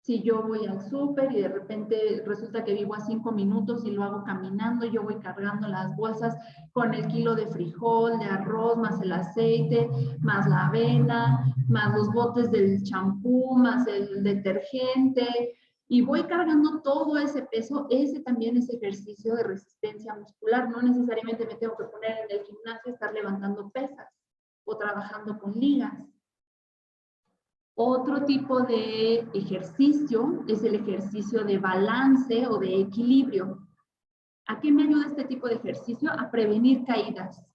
Si yo voy al súper y de repente resulta que vivo a 5 minutos y lo hago caminando, yo voy cargando las bolsas con el kilo de frijol, de arroz, más el aceite, más la avena, más los botes del champú, más el detergente, y voy cargando todo ese peso. Ese también es ejercicio de resistencia muscular. No necesariamente me tengo que poner en el gimnasio y estar levantando pesas o trabajando con ligas. Otro tipo de ejercicio es el ejercicio de balance o de equilibrio. ¿A qué me ayuda este tipo de ejercicio? A prevenir caídas.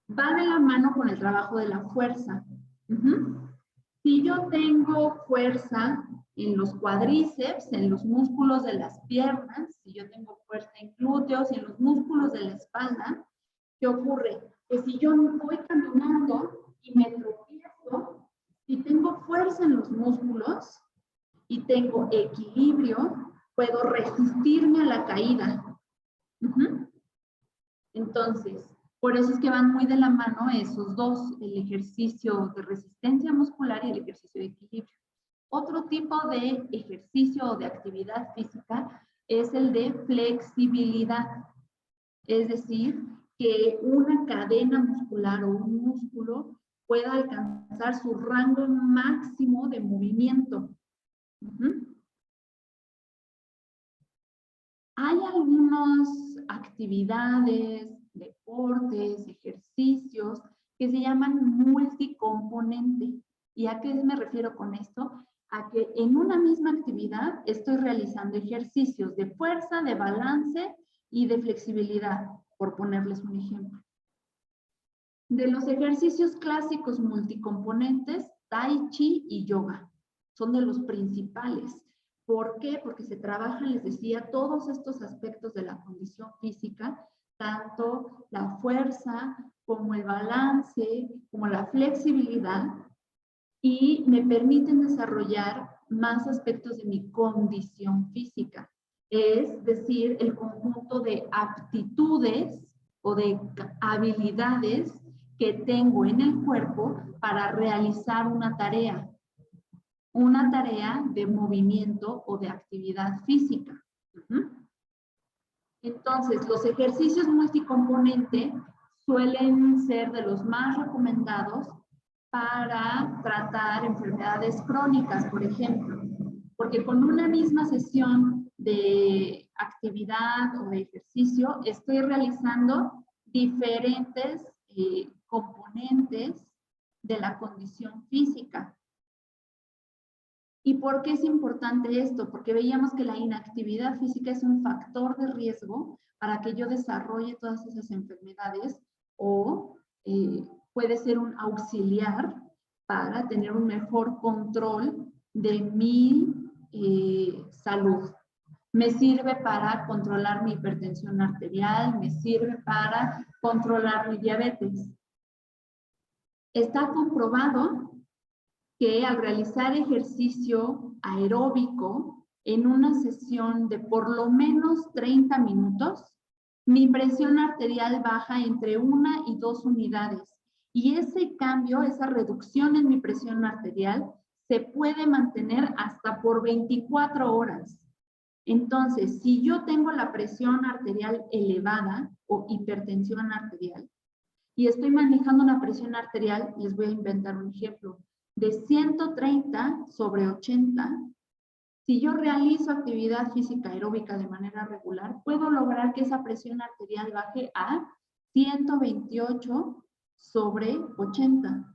Va de la mano con el trabajo de la fuerza. Si yo tengo fuerza en los cuádriceps, en los músculos de las piernas, si yo tengo fuerza en glúteos y en los músculos de la espalda, ¿qué ocurre? Que si yo voy caminando y me tropiezo, si tengo fuerza en los músculos y tengo equilibrio, puedo resistirme a la caída. Entonces, por eso es que van muy de la mano esos dos, el ejercicio de resistencia muscular y el ejercicio de equilibrio. Otro tipo de ejercicio o de actividad física es el de flexibilidad. Es decir, que una cadena muscular o un músculo pueda alcanzar su rango máximo de movimiento. Hay algunas actividades, deportes, ejercicios que se llaman multicomponente. ¿Y a qué me refiero con esto? A que en una misma actividad estoy realizando ejercicios de fuerza, de balance y de flexibilidad, por ponerles un ejemplo. De los ejercicios clásicos multicomponentes, Tai Chi y Yoga son de los principales. ¿Por qué? Porque se trabajan, les decía, todos estos aspectos de la condición física, tanto la fuerza como el balance, como la flexibilidad, y me permiten desarrollar más aspectos de mi condición física. Es decir, el conjunto de aptitudes o de habilidades que tengo en el cuerpo para realizar una tarea de movimiento o de actividad física. Entonces, los ejercicios multicomponente suelen ser de los más recomendados para tratar enfermedades crónicas, por ejemplo, porque con una misma sesión de actividad o de ejercicio estoy realizando diferentes componentes de la condición física. ¿Y por qué es importante esto? Porque veíamos que la inactividad física es un factor de riesgo para que yo desarrolle todas esas enfermedades o puede ser un auxiliar para tener un mejor control de mi salud. Me sirve para controlar mi hipertensión arterial, me sirve para controlar mi diabetes. Está comprobado que al realizar ejercicio aeróbico en una sesión de por lo menos 30 minutos, mi presión arterial baja entre 1 y 2 unidades. Y ese cambio, esa reducción en mi presión arterial, se puede mantener hasta por 24 horas. Entonces, si yo tengo la presión arterial elevada o hipertensión arterial, y estoy manejando una presión arterial, les voy a inventar un ejemplo, de 130/80, si yo realizo actividad física aeróbica de manera regular, puedo lograr que esa presión arterial baje a 128/80.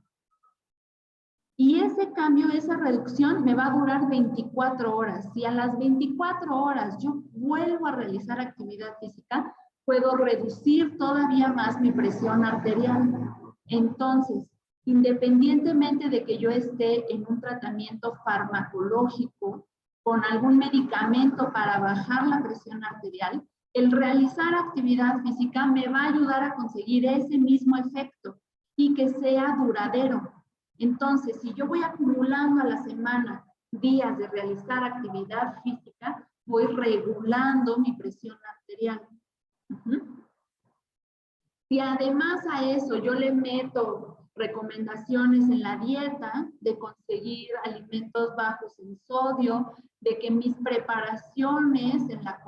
Y ese cambio, esa reducción me va a durar 24 horas. Si a las 24 horas yo vuelvo a realizar actividad física, puedo reducir todavía más mi presión arterial. Entonces, independientemente de que yo esté en un tratamiento farmacológico con algún medicamento para bajar la presión arterial, el realizar actividad física me va a ayudar a conseguir ese mismo efecto y que sea duradero. Entonces, si yo voy acumulando a la semana días de realizar actividad física, voy regulando mi presión arterial. Si además a eso yo le meto recomendaciones en la dieta de conseguir alimentos bajos en sodio, de que mis preparaciones en la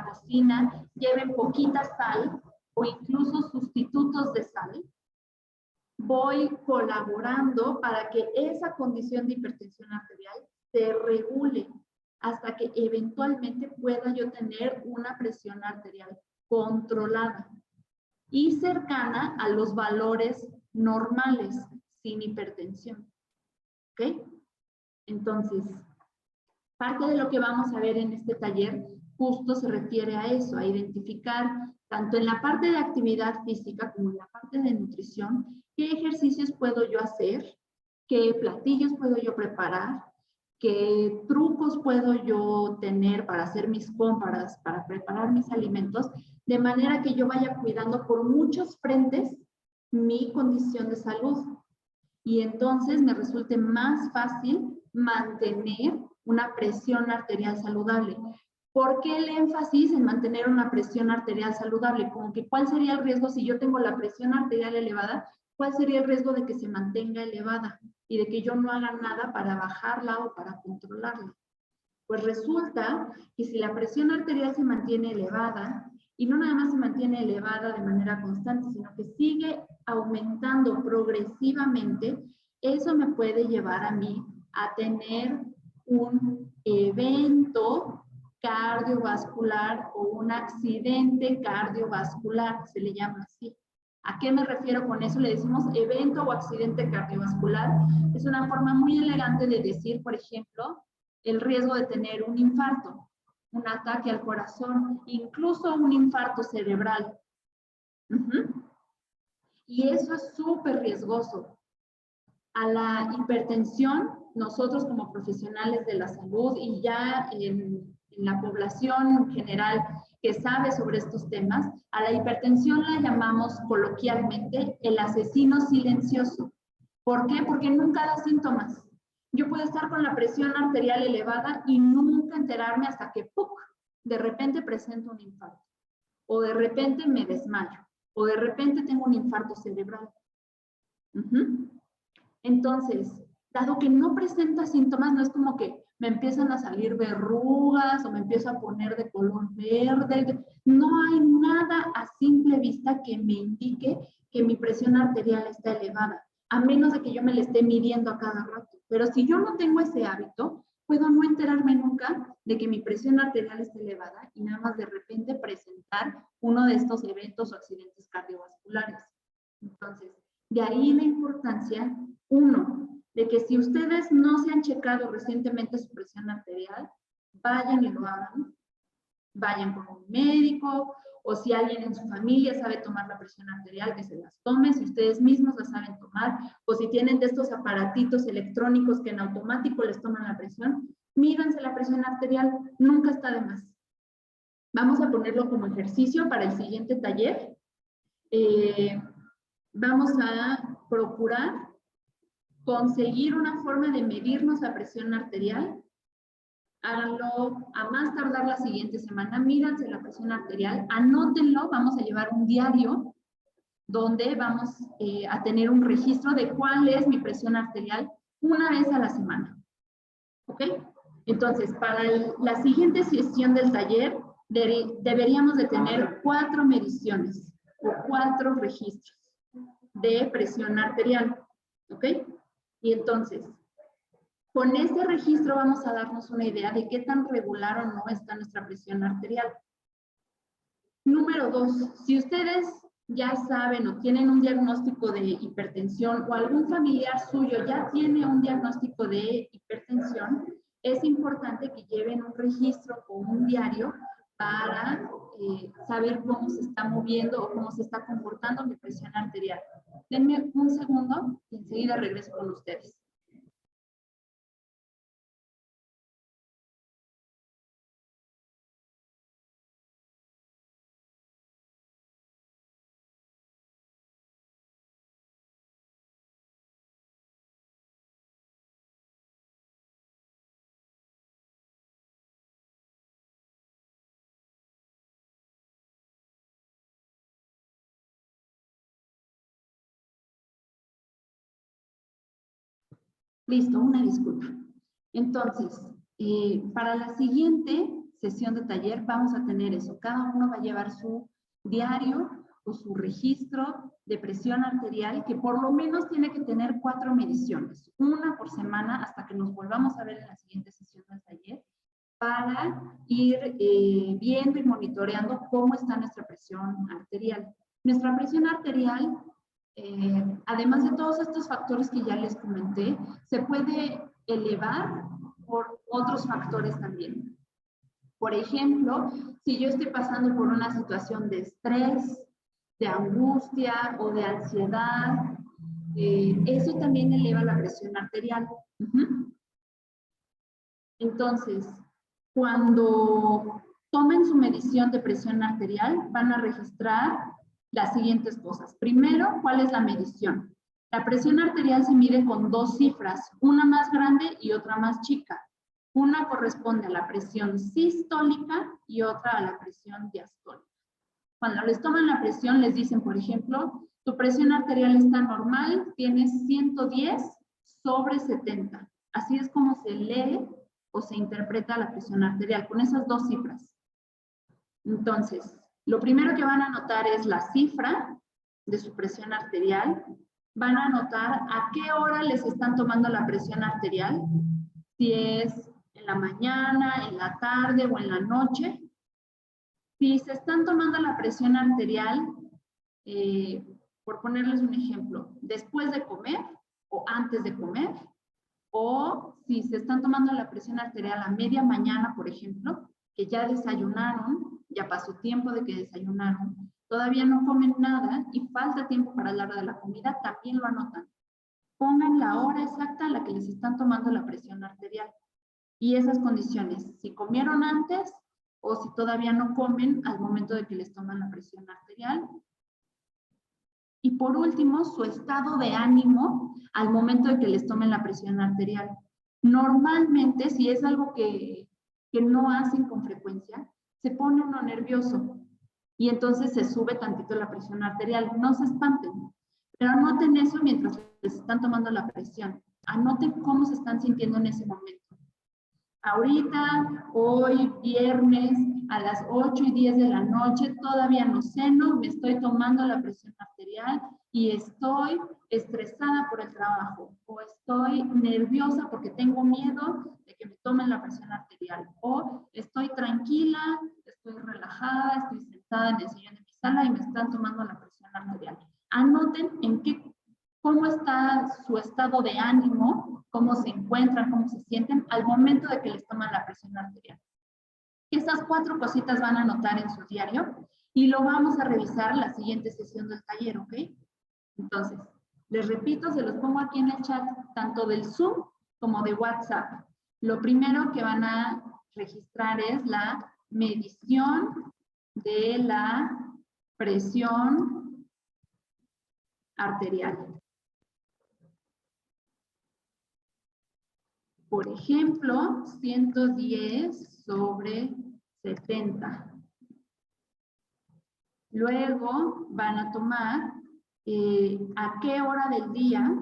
cocina lleven poquita sal o incluso sustitutos de sal, voy colaborando para que esa condición de hipertensión arterial se regule hasta que eventualmente pueda yo tener una presión arterial controlada y cercana a los valores normales, sin hipertensión. ¿Ok? Entonces, parte de lo que vamos a ver en este taller justo se refiere a eso, a identificar tanto en la parte de actividad física como en la parte de nutrición, qué ejercicios puedo yo hacer, qué platillos puedo yo preparar, qué trucos puedo yo tener para hacer mis compras, para preparar mis alimentos, de manera que yo vaya cuidando por muchos frentes mi condición de salud. Y entonces me resulte más fácil mantener una presión arterial saludable. ¿Por qué el énfasis en mantener una presión arterial saludable? Como que ¿cuál sería el riesgo si yo tengo la presión arterial elevada? ¿Cuál sería el riesgo de que se mantenga elevada y de que yo no haga nada para bajarla o para controlarla? Pues resulta que si la presión arterial se mantiene elevada, y no nada más se mantiene elevada de manera constante, sino que sigue aumentando progresivamente, eso me puede llevar a mí a tener un evento cardiovascular o un accidente cardiovascular, se le llama así. ¿A qué me refiero con eso? Le decimos evento o accidente cardiovascular. Es una forma muy elegante de decir, por ejemplo, el riesgo de tener un infarto, un ataque al corazón, incluso un infarto cerebral. Y eso es súper riesgoso. A la hipertensión, nosotros como profesionales de la salud y ya en la población en general que sabe sobre estos temas, a la hipertensión la llamamos coloquialmente el asesino silencioso. ¿Por qué? Porque nunca da síntomas. Yo puedo estar con la presión arterial elevada y nunca enterarme hasta que ¡puc!, de repente presento un infarto, o de repente me desmayo, o de repente tengo un infarto cerebral. Entonces, dado que no presenta síntomas, no es como que me empiezan a salir verrugas o me empiezo a poner de color verde. No hay nada a simple vista que me indique que mi presión arterial está elevada, a menos de que yo me la esté midiendo a cada rato. Pero si yo no tengo ese hábito, puedo no enterarme nunca de que mi presión arterial está elevada y nada más de repente presentar uno de estos eventos o accidentes cardiovasculares. Entonces, de ahí la importancia, uno, de que si ustedes no se han checado recientemente su presión arterial, vayan y lo hagan. Vayan con un médico, o si alguien en su familia sabe tomar la presión arterial, que se las tome, si ustedes mismos la saben tomar, o si tienen de estos aparatitos electrónicos que en automático les toman la presión, mídanse la presión arterial, nunca está de más. Vamos a ponerlo como ejercicio para el siguiente taller. Vamos a procurar conseguir una forma de medirnos la presión arterial. Háganlo a más tardar la siguiente semana, mídanse la presión arterial, anótenlo, vamos a llevar un diario donde vamos a tener un registro de cuál es mi presión arterial una vez a la semana. ¿Ok? Entonces, para la siguiente sesión del taller, deberíamos de tener 4 mediciones o 4 registros de presión arterial. ¿Ok? Y entonces, con este registro vamos a darnos una idea de qué tan regular o no está nuestra presión arterial. Número 2, si ustedes ya saben o tienen un diagnóstico de hipertensión o algún familiar suyo ya tiene un diagnóstico de hipertensión, es importante que lleven un registro o un diario para saber cómo se está moviendo o cómo se está comportando mi presión arterial. Denme un segundo y enseguida regreso con ustedes. Listo, una disculpa. Entonces, para la siguiente sesión de taller vamos a tener eso. Cada uno va a llevar su diario o su registro de presión arterial, que por lo menos tiene que tener 4 mediciones, una por semana hasta que nos volvamos a ver en la siguiente sesión del taller, para ir viendo y monitoreando cómo está nuestra presión arterial. Nuestra presión arterial, además de todos estos factores que ya les comenté, se puede elevar por otros factores también. Por ejemplo, si yo estoy pasando por una situación de estrés, de angustia o de ansiedad, eso también eleva la presión arterial. Entonces, cuando tomen su medición de presión arterial, van a registrar las siguientes cosas. Primero, ¿cuál es la medición? La presión arterial se mide con 2 cifras, una más grande y otra más chica. Una corresponde a la presión sistólica y otra a la presión diastólica. Cuando les toman la presión, les dicen, por ejemplo, tu presión arterial está normal, tienes 110/70. Así es como se lee o se interpreta la presión arterial, con esas dos cifras. Entonces, lo primero que van a anotar es la cifra de su presión arterial. Van a anotar a qué hora les están tomando la presión arterial, si es en la mañana, en la tarde o en la noche. Si se están tomando la presión arterial, por ponerles un ejemplo, después de comer o antes de comer, o si se están tomando la presión arterial a media mañana, por ejemplo, que ya desayunaron, ya pasó tiempo de que desayunaron, todavía no comen nada y falta tiempo para la hora de la comida, también lo anotan. Pongan la hora exacta a la que les están tomando la presión arterial. Y esas condiciones, si comieron antes o si todavía no comen al momento de que les toman la presión arterial. Y por último, su estado de ánimo al momento de que les tomen la presión arterial. Normalmente, si es algo que no hacen con frecuencia, se pone uno nervioso y entonces se sube tantito la presión arterial. No se espanten, pero anoten eso mientras les están tomando la presión. Anoten cómo se están sintiendo en ese momento. Ahorita, hoy, viernes, a las 8:10 de la noche, todavía no ceno, me estoy tomando la presión arterial y estoy estresada por el trabajo, o estoy nerviosa porque tengo miedo de que me tomen la presión arterial, o estoy tranquila, estoy relajada, estoy sentada en el sillón de mi sala y me están tomando la presión arterial. Anoten cómo está su estado de ánimo, cómo se encuentran, cómo se sienten al momento de que les toman la presión arterial. Esas 4 cositas van a anotar en su diario y lo vamos a revisar en la siguiente sesión del taller, ¿ok? Entonces, les repito, se los pongo aquí en el chat, tanto del Zoom como de WhatsApp. Lo primero que van a registrar es la medición de la presión arterial. Por ejemplo, 110/70. Luego van a tomar a qué hora del día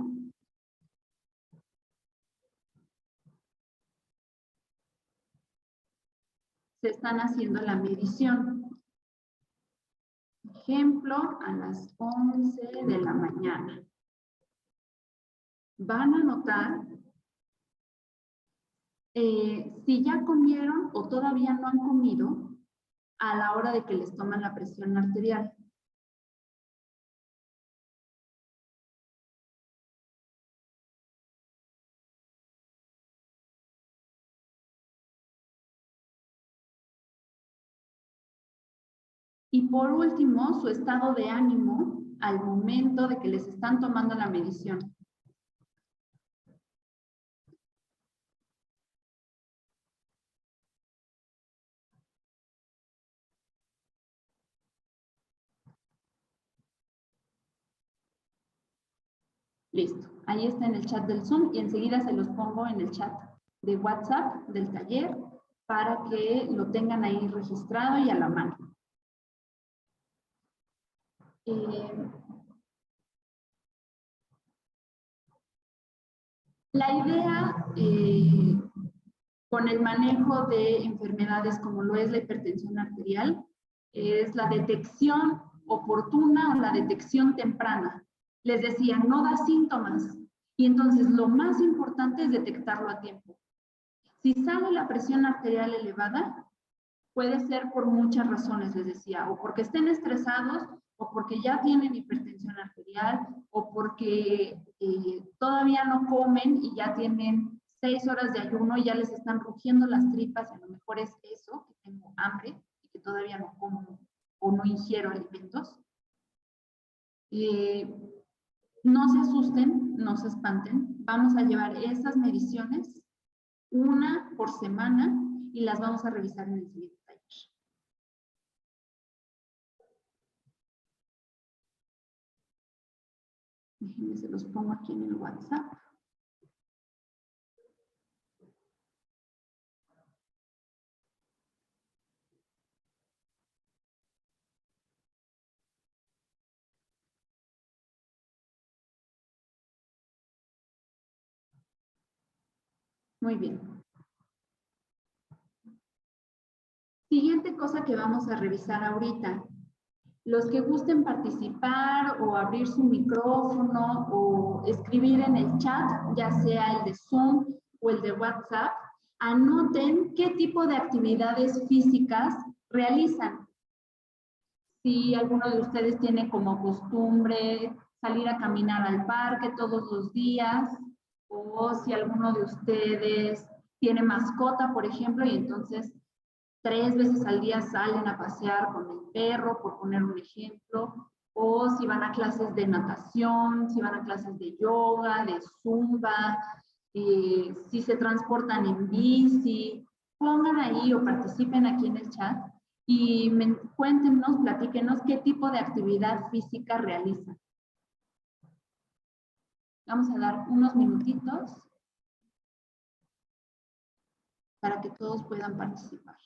se están haciendo la medición. Ejemplo, a las 11 de la mañana. Van a anotar si ya comieron o todavía no han comido a la hora de que les toman la presión arterial. Y por último, su estado de ánimo al momento de que les están tomando la medición. Listo, ahí está en el chat del Zoom y enseguida se los pongo en el chat de WhatsApp del taller para que lo tengan ahí registrado y a la mano. La idea con el manejo de enfermedades como lo es la hipertensión arterial es la detección oportuna o la detección temprana. Les decía, no da síntomas y entonces lo más importante es detectarlo a tiempo. Si sale la presión arterial elevada, puede ser por muchas razones, les decía, o porque estén estresados, o porque ya tienen hipertensión arterial, o porque todavía no comen y ya tienen 6 horas de ayuno y ya les están rugiendo las tripas, y a lo mejor es eso, que tengo hambre y que todavía no como o no ingiero alimentos. No se asusten, no se espanten, vamos a llevar esas mediciones una por semana y las vamos a revisar en el siguiente taller. Déjenme, se los pongo aquí en el WhatsApp. Muy bien. Siguiente cosa que vamos a revisar ahorita. Los que gusten participar o abrir su micrófono o escribir en el chat, ya sea el de Zoom o el de WhatsApp, anoten qué tipo de actividades físicas realizan. Si alguno de ustedes tiene como costumbre salir a caminar al parque todos los días, o si alguno de ustedes tiene mascota, por ejemplo, y entonces 3 veces al día salen a pasear con el perro, por poner un ejemplo, o si van a clases de natación, si van a clases de yoga, de zumba, si se transportan en bici, pongan ahí o participen aquí en el chat y cuéntenos, platíquenos qué tipo de actividad física realizan. Vamos a dar unos minutitos para que todos puedan participar.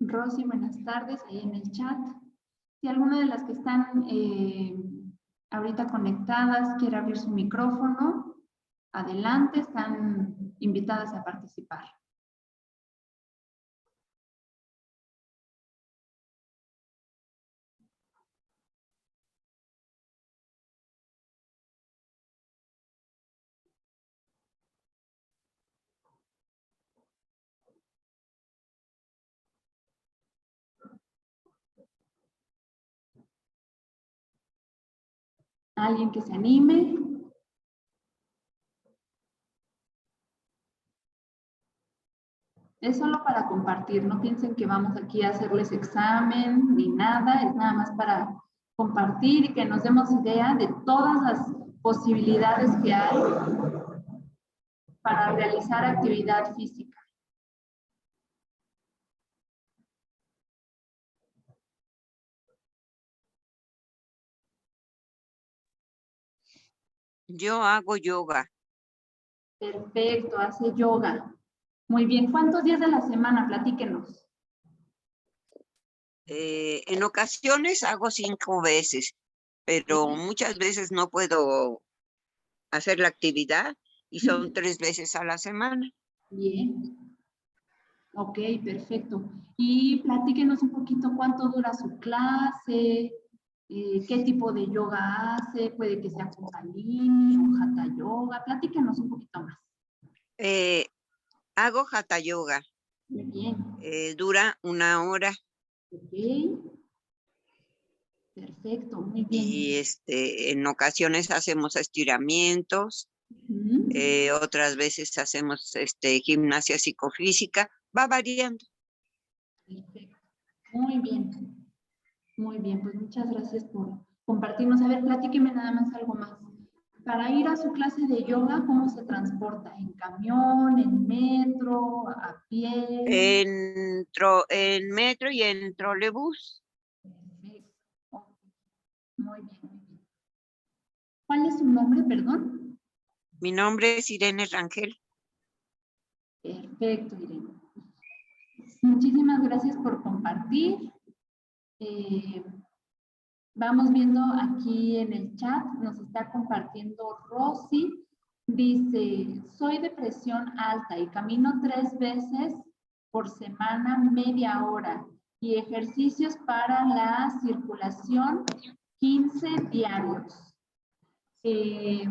Rosy, buenas tardes, ahí en el chat. Si alguna de las que están ahorita conectadas quiere abrir su micrófono, adelante, están invitadas a participar. ¿Alguien que se anime? Es solo para compartir, no piensen que vamos aquí a hacerles examen ni nada, es nada más para compartir y que nos demos idea de todas las posibilidades que hay para realizar actividad física.
Yo hago yoga.
Perfecto, hace yoga. Muy bien, ¿cuántos días de la semana? Platíquenos.
En ocasiones hago 5 veces, pero muchas veces no puedo hacer la actividad y son 3 veces a la semana.
Bien. Ok, perfecto. Y platíquenos un poquito cuánto dura su clase, qué tipo de yoga hace, puede que sea Kundalini o Hatha Yoga. Platíquenos un poquito más.
Hago Hatha Yoga.
Muy bien.
Dura 1 hora
Ok. Perfecto, muy bien.
y en ocasiones hacemos estiramientos,
Ujú.
otras veces hacemos gimnasia psicofísica, va variando.
Perfecto. Muy bien. Muy bien, pues muchas gracias por compartirnos. A ver, platíqueme nada más algo más. Para ir a su clase de yoga, ¿cómo se transporta? ¿En camión, en metro, a pie?
En metro y en trolebús.
Perfecto. Ok. Muy bien, muy bien. ¿Cuál es su nombre, perdón?
Mi nombre es Irene Rangel.
Perfecto, Irene. Muchísimas gracias por compartir. Vamos viendo aquí en el chat, nos está compartiendo Rosy. Dice, soy de presión alta y camino 3 veces por semana, media hora. Y ejercicios para la circulación, 15 diarios. Creo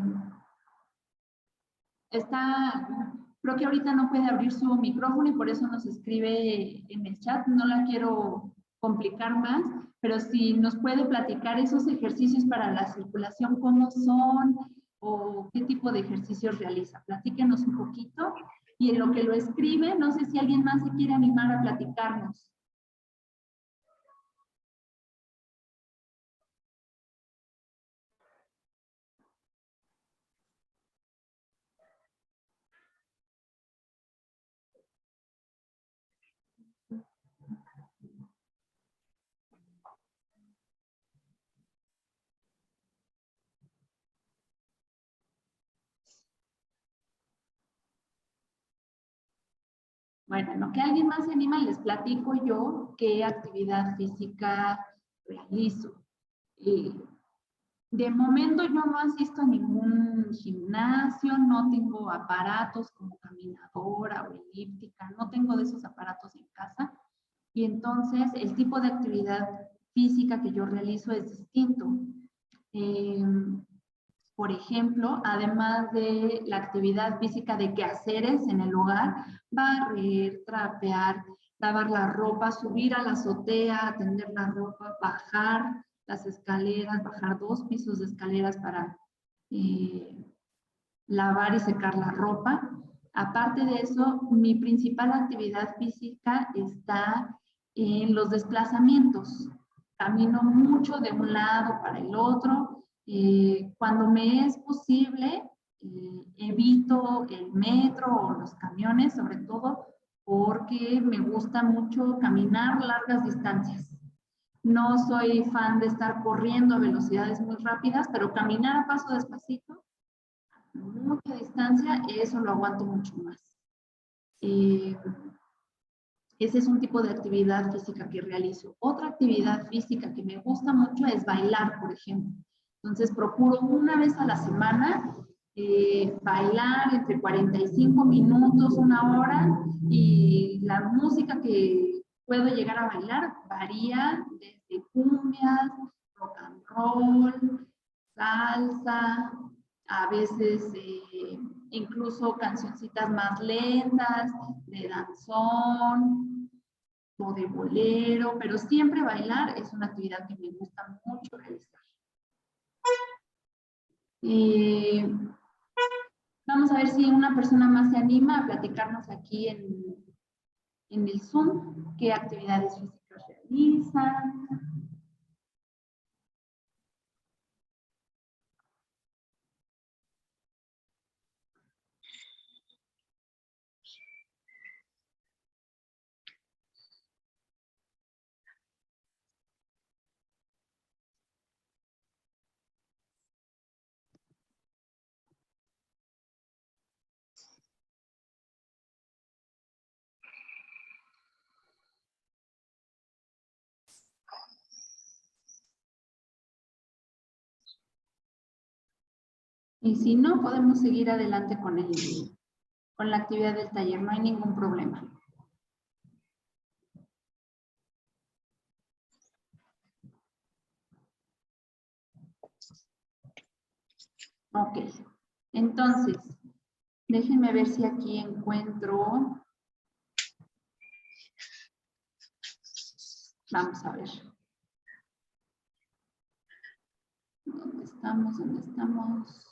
que ahorita no puede abrir su micrófono y por eso nos escribe en el chat. No la quiero complicar más, pero si nos puede platicar esos ejercicios para la circulación, cómo son o qué tipo de ejercicios realiza. Platíquenos un poquito. Y en lo que lo escribe, no sé si alguien más se quiere animar a platicarnos. Bueno, en lo que alguien más se anima, les platico yo qué actividad física realizo. De momento yo no asisto a ningún gimnasio, no tengo aparatos como caminadora o elíptica, no tengo de esos aparatos en casa. Y entonces el tipo de actividad física que yo realizo es distinto. Por ejemplo, además de la actividad física de quehaceres en el hogar, barrer, trapear, lavar la ropa, subir a la azotea, tender la ropa, bajar las escaleras, bajar 2 pisos de escaleras para lavar y secar la ropa. Aparte de eso, mi principal actividad física está en los desplazamientos. Camino mucho de un lado para el otro. Cuando me es posible, evito el metro o los camiones, sobre todo porque me gusta mucho caminar largas distancias. No soy fan de estar corriendo a velocidades muy rápidas, pero caminar a paso despacito, a mucha distancia, eso lo aguanto mucho más. Ese es un tipo de actividad física que realizo. Otra actividad física que me gusta mucho es bailar, por ejemplo. Entonces procuro una vez a la semana bailar entre 45 minutos, 1 hora, y la música que puedo llegar a bailar varía desde cumbias, rock and roll, salsa, a veces incluso cancioncitas más lentas, de danzón o de bolero, pero siempre bailar es una actividad que me gusta mucho realizar. Vamos a ver si una persona más se anima a platicarnos aquí en el Zoom qué actividades físicas realizan. Y si no, podemos seguir adelante con la actividad del taller, no hay ningún problema. Ok, entonces, déjenme ver si aquí encuentro. Vamos a ver. ¿Dónde estamos? ¿Dónde estamos?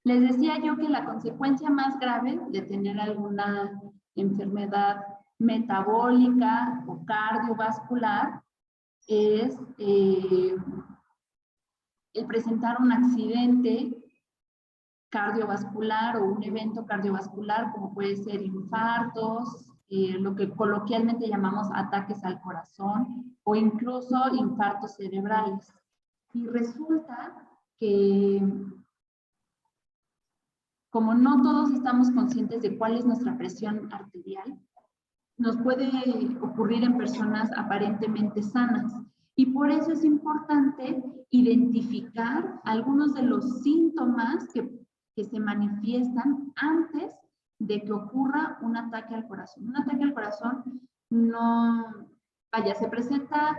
Les decía yo que la consecuencia más grave de tener alguna enfermedad metabólica o cardiovascular es el presentar un accidente cardiovascular o un evento cardiovascular, como puede ser infartos, lo que coloquialmente llamamos ataques al corazón o incluso infartos cerebrales. Y resulta que, como no todos estamos conscientes de cuál es nuestra presión arterial, nos puede ocurrir en personas aparentemente sanas. Y por eso es importante identificar algunos de los síntomas que se manifiestan antes de que ocurra un ataque al corazón. Un ataque al corazón no, vaya, se presenta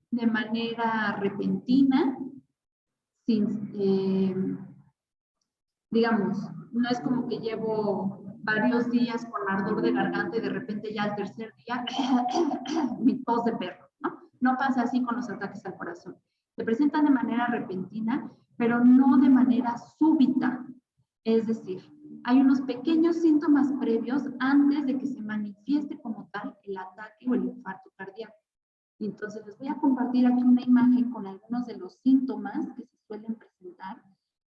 de manera repentina, digamos, no es como que llevo varios días con ardor de garganta y de repente ya al tercer día, mi tos de perro, ¿no? No pasa así con los ataques al corazón. Se presentan de manera repentina, pero no de manera súbita. Es decir, hay unos pequeños síntomas previos antes de que se manifieste como tal el ataque o el infarto cardíaco. Y entonces les voy a compartir aquí una imagen con algunos de los síntomas que se suelen presentar,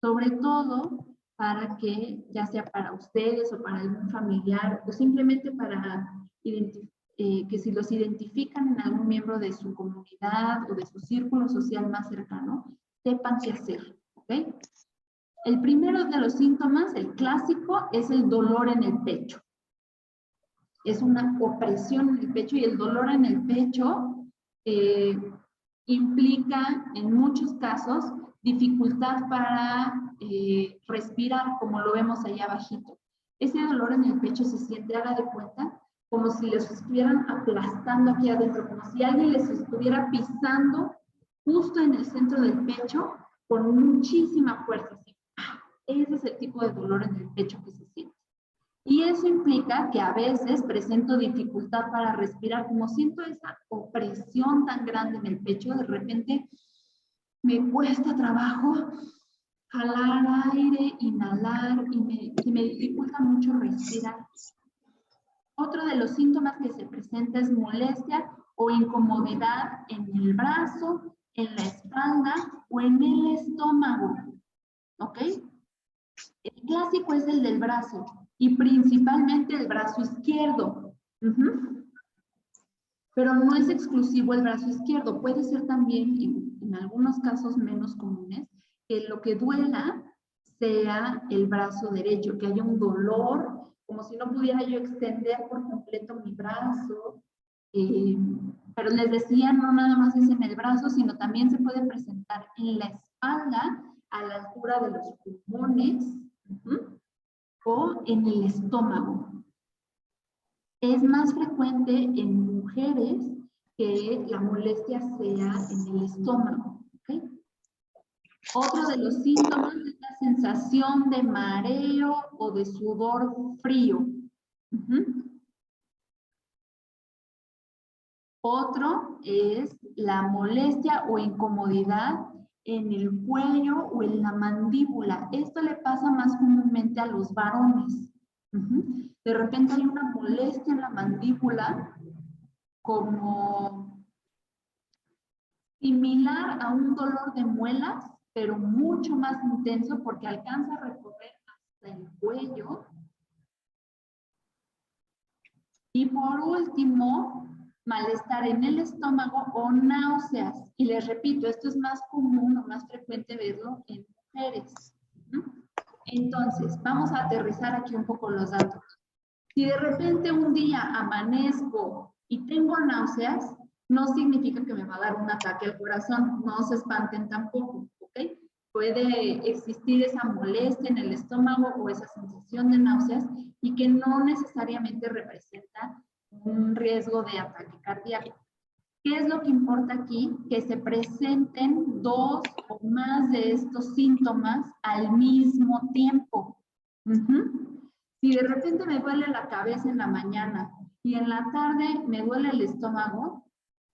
sobre todo para que, ya sea para ustedes o para algún familiar, o simplemente para que si los identifican en algún miembro de su comunidad o de su círculo social más cercano, sepan qué hacer, ¿ok? El primero de los síntomas, el clásico, es el dolor en el pecho. Es una opresión en el pecho y el dolor en el pecho implica en muchos casos dificultad para respirar, como lo vemos allá abajito. Ese dolor en el pecho se siente, haga de cuenta, como si les estuvieran aplastando aquí adentro, como si alguien les estuviera pisando justo en el centro del pecho con muchísima fuerza. Así. Ese es el tipo de dolor en el pecho que se siente. Y eso implica que a veces presento dificultad para respirar, como siento esa opresión tan grande en el pecho, de repente me cuesta trabajo jalar aire, inhalar, y se me dificulta mucho respirar. Otro de los síntomas que se presenta es molestia o incomodidad en el brazo, en la espalda o en el estómago. ¿Ok? El clásico es el del brazo y principalmente el brazo izquierdo. Pero no es exclusivo el brazo izquierdo. Puede ser también, en algunos casos menos comunes, que lo que duela sea el brazo derecho, que haya un dolor, como si no pudiera yo extender por completo mi brazo. Pero les decía, no nada más es en el brazo, sino también se puede presentar en la espalda, a la altura de los pulmones, o en el estómago. Es más frecuente en mujeres que la molestia sea en el estómago. ¿Okay? Otro de los síntomas es la sensación de mareo o de sudor frío. Otro es la molestia o incomodidad en el cuello o en la mandíbula. Esto le pasa más comúnmente a los varones. De repente hay una molestia en la mandíbula como similar a un dolor de muelas, pero mucho más intenso porque alcanza a recorrer hasta el cuello. Y por último, malestar en el estómago o náuseas. Y les repito, esto es más común o más frecuente verlo en mujeres. Entonces, vamos a aterrizar aquí un poco los datos. Si de repente un día amanezco y tengo náuseas, no significa que me va a dar un ataque al corazón. No se espanten tampoco, ¿ok? Puede existir esa molestia en el estómago o esa sensación de náuseas y que no necesariamente representa un riesgo de ataque cardíaco. ¿Qué es lo que importa aquí? Que se presenten 2 o más de estos síntomas al mismo tiempo. Si de repente me duele la cabeza en la mañana y en la tarde me duele el estómago,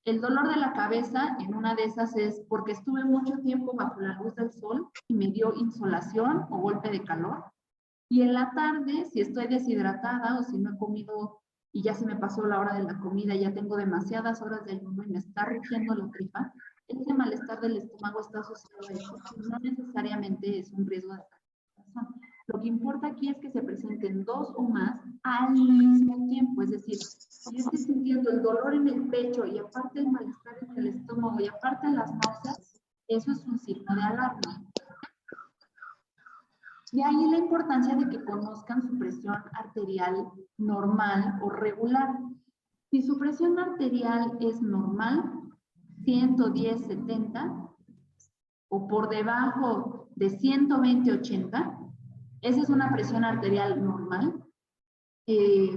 el dolor de la cabeza en una de esas es porque estuve mucho tiempo bajo la luz del sol y me dio insolación o golpe de calor. Y en la tarde, si estoy deshidratada o si no he comido y ya se me pasó la hora de la comida, ya tengo demasiadas horas de ayuno y me está rugiendo la tripa, ese malestar del estómago está asociado a eso, no necesariamente es un riesgo de ataque al corazón. Lo que importa aquí es que se presenten 2 o más al mismo tiempo, es decir, si yo estoy sintiendo el dolor en el pecho y aparte el malestar en el estómago y aparte las náuseas, eso es un signo de alarma. Y ahí la importancia de que conozcan su presión arterial normal o regular. Si su presión arterial es normal, 110/70, o por debajo de 120/80, esa es una presión arterial normal. Y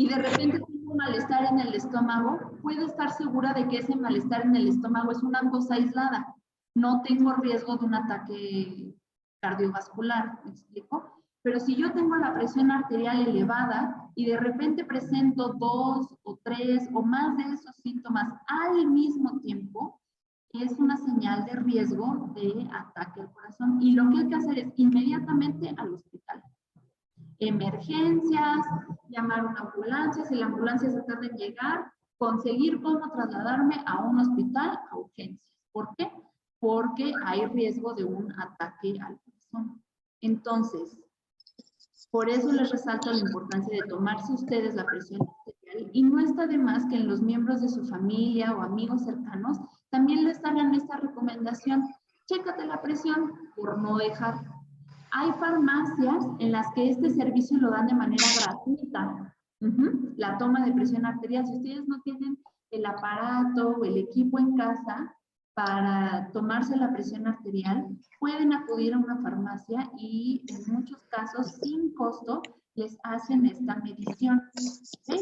de repente tengo un malestar en el estómago, puedo estar segura de que ese malestar en el estómago es una cosa aislada. No tengo riesgo de un ataque cardiovascular, ¿me explico? Pero si yo tengo la presión arterial elevada y de repente presento 2 o 3 o más de esos síntomas al mismo tiempo, es una señal de riesgo de ataque al corazón. Y lo que hay que hacer es inmediatamente al hospital. Emergencias, llamar a una ambulancia, si la ambulancia se tarda en llegar, conseguir cómo trasladarme a un hospital a urgencias. ¿Por qué? Porque hay riesgo de un ataque al corazón. Entonces, por eso les resalto la importancia de tomarse ustedes la presión arterial y no está de más que en los miembros de su familia o amigos cercanos también les hagan esta recomendación. chécate la presión, por no dejar. Hay farmacias en las que este servicio lo dan de manera gratuita. La toma de presión arterial. Si ustedes no tienen el aparato o el equipo en casa para tomarse la presión arterial, pueden acudir a una farmacia y en muchos casos sin costo les hacen esta medición. ¿Sí?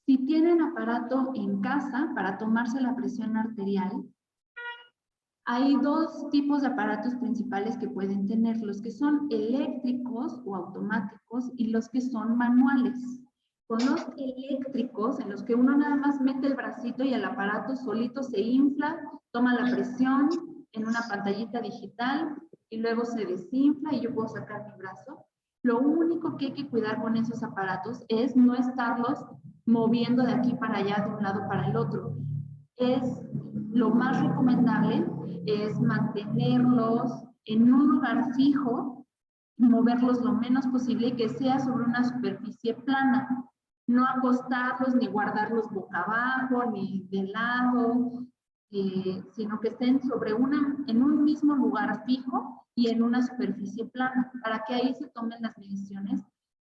Si tienen aparato en casa para tomarse la presión arterial, hay dos tipos de aparatos principales que pueden tener, los que son eléctricos o automáticos y los que son manuales. Con los eléctricos, en los que uno nada más mete el bracito y el aparato solito se infla, toma la presión en una pantallita digital y luego se desinfla y yo puedo sacar mi brazo. Lo único que hay que cuidar con esos aparatos es no estarlos moviendo de aquí para allá, de un lado para el otro. Lo más recomendable es mantenerlos en un lugar fijo, moverlos lo menos posible y que sea sobre una superficie plana. No acostarlos ni guardarlos boca abajo ni de lado, sino que estén en un mismo lugar fijo y en una superficie plana, para que ahí se tomen las mediciones,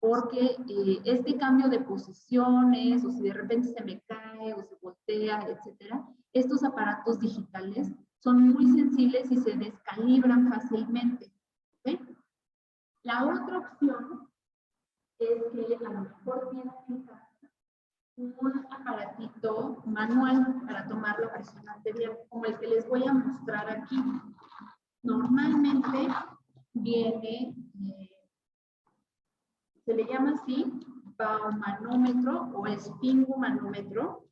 porque este cambio de posiciones, o si de repente se me cae o se voltea, etcétera, estos aparatos digitales son muy sensibles y se descalibran fácilmente. ¿Okay? La otra opción es que a lo mejor tienen en casa un aparatito manual para tomar la presión arterial, como el que les voy a mostrar aquí. Normalmente viene, se le llama así, baumanómetro o esfingomanómetro,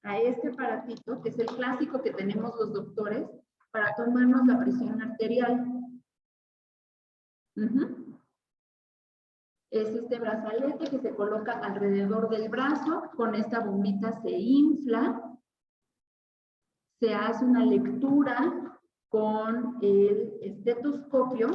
a este aparatito, que es el clásico que tenemos los doctores, para tomarnos la presión arterial. Es este brazalete que se coloca alrededor del brazo, con esta bombita se infla, se hace una lectura con el estetoscopio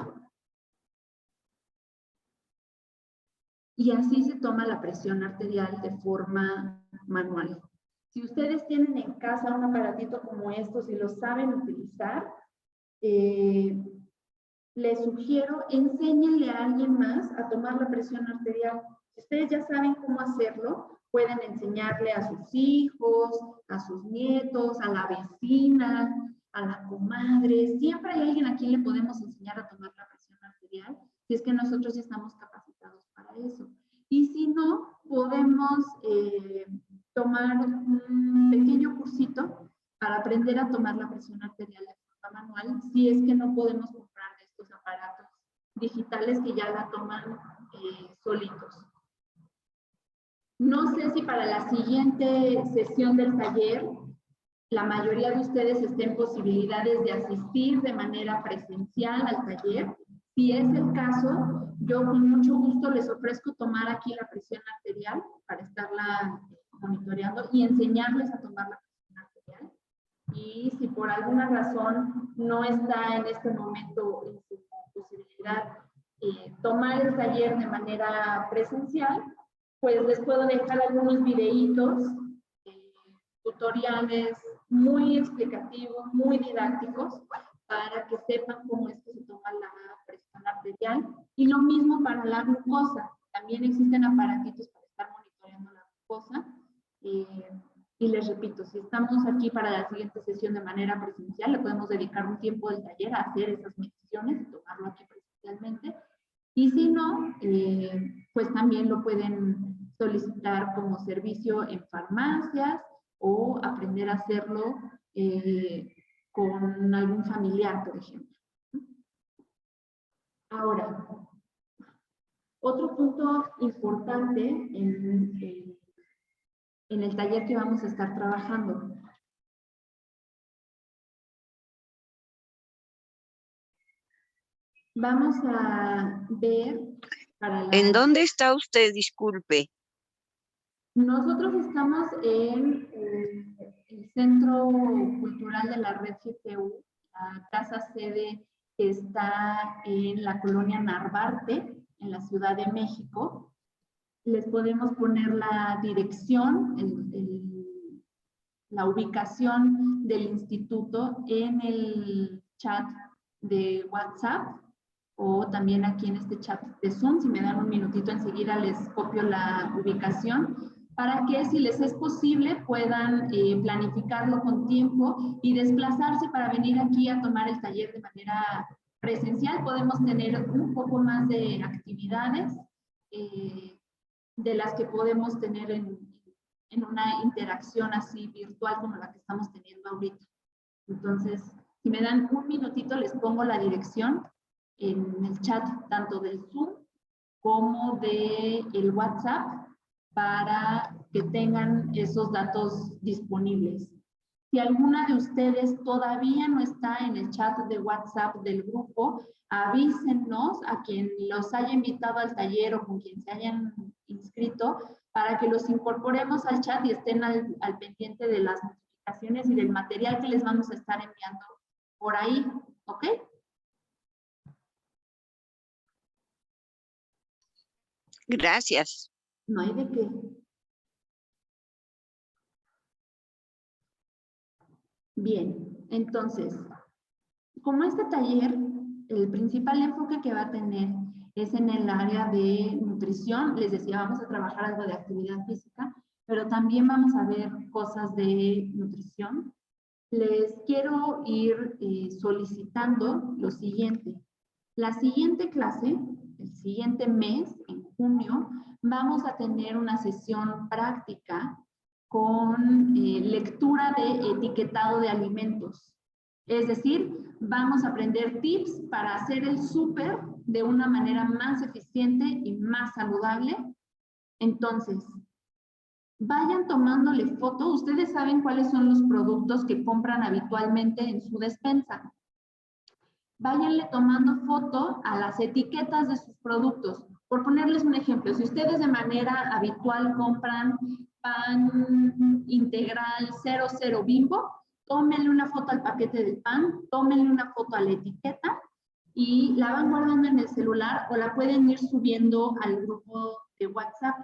y así se toma la presión arterial de forma manual. Si ustedes tienen en casa un aparatito como estos y lo saben utilizar, les sugiero, enséñenle a alguien más a tomar la presión arterial. Si ustedes ya saben cómo hacerlo, pueden enseñarle a sus hijos, a sus nietos, a la vecina, a la comadre. Siempre hay alguien a quien le podemos enseñar a tomar la presión arterial, si es que nosotros ya estamos capacitados para eso. Y si no, podemos tomar un pequeño cursito para aprender a tomar la presión arterial de forma manual, si es que no podemos comprar estos aparatos digitales que ya la toman solitos. No sé si para la siguiente sesión del taller la mayoría de ustedes estén en posibilidades de asistir de manera presencial al taller. Si es el caso, yo con mucho gusto les ofrezco tomar aquí la presión arterial para estarla monitoreando y enseñarles a tomar la presión arterial. Y si por alguna razón no está en este momento en su posibilidad tomar el taller de manera presencial, pues les puedo dejar algunos videitos, tutoriales muy explicativos, muy didácticos, para que sepan cómo es que se toma la presión arterial. Y lo mismo para la glucosa. También existen aparatitos para estar monitoreando la glucosa. Y les repito, si estamos aquí para la siguiente sesión de manera presencial, le podemos dedicar un tiempo del taller a hacer esas mediciones y tomarlo aquí presencialmente. Y si no, pues también lo pueden solicitar como servicio en farmacias o aprender a hacerlo con algún familiar, por ejemplo. Ahora, otro punto importante en el taller que vamos a estar trabajando. Vamos a ver para la...
¿En dónde está usted? Disculpe.
Nosotros estamos en el Centro Cultural de la Red GPU, la casa sede que está en la colonia Narvarte, en la Ciudad de México. les podemos poner la dirección, la ubicación del instituto en el chat de WhatsApp o también aquí en este chat de Zoom. Si me dan un minutito enseguida les copio la ubicación para que si les es posible puedan planificarlo con tiempo y desplazarse para venir aquí a tomar el taller de manera presencial. Podemos tener un poco más de actividades de las que podemos tener en una interacción así virtual como la que estamos teniendo ahorita. Entonces, si me dan un minutito, les pongo la dirección en el chat, tanto del Zoom como del WhatsApp, para que tengan esos datos disponibles. Si alguna de ustedes todavía no está en el chat de WhatsApp del grupo, avísennos a quien los haya invitado al taller o con quien se hayan inscrito para que los incorporemos al chat y estén al pendiente de las notificaciones y del material que les vamos a estar enviando por ahí, ¿ok?
Gracias.
No hay de qué. Bien, entonces, como este taller, el principal enfoque que va a tener es en el área de nutrición. Les decía, vamos a trabajar algo de actividad física, pero también vamos a ver cosas de nutrición. Les quiero ir solicitando lo siguiente. La siguiente clase, el siguiente mes, en junio, vamos a tener una sesión práctica con lectura de etiquetado de alimentos. Es decir, vamos a aprender tips para hacer el súper de una manera más eficiente y más saludable. Entonces, vayan tomándole foto. Ustedes saben cuáles son los productos que compran habitualmente en su despensa. Váyanle tomando foto a las etiquetas de sus productos. Por ponerles un ejemplo, si ustedes de manera habitual compran pan integral 00 Bimbo, tómenle una foto al paquete del pan, tómenle una foto a la etiqueta y la van guardando en el celular o la pueden ir subiendo al grupo de WhatsApp.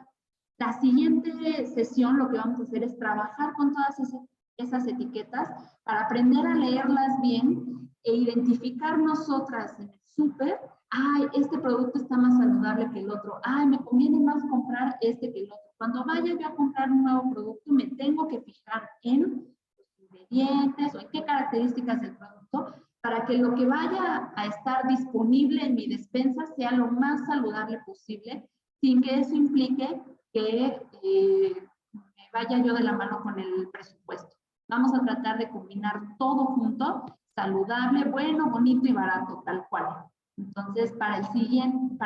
La siguiente sesión lo que vamos a hacer es trabajar con todas esas etiquetas para aprender a leerlas bien e identificar nosotras en el súper, ay, este producto está más saludable que el otro, ay, me conviene más comprar este que el otro. Cuando vaya yo a comprar un nuevo producto, me tengo que fijar en los ingredientes o en qué características del producto para que lo que vaya a estar disponible en mi despensa sea lo más saludable posible, sin que eso implique que me vaya yo de la mano con el presupuesto. Vamos a tratar de combinar todo junto, saludable, bueno, bonito y barato, tal cual. Entonces, para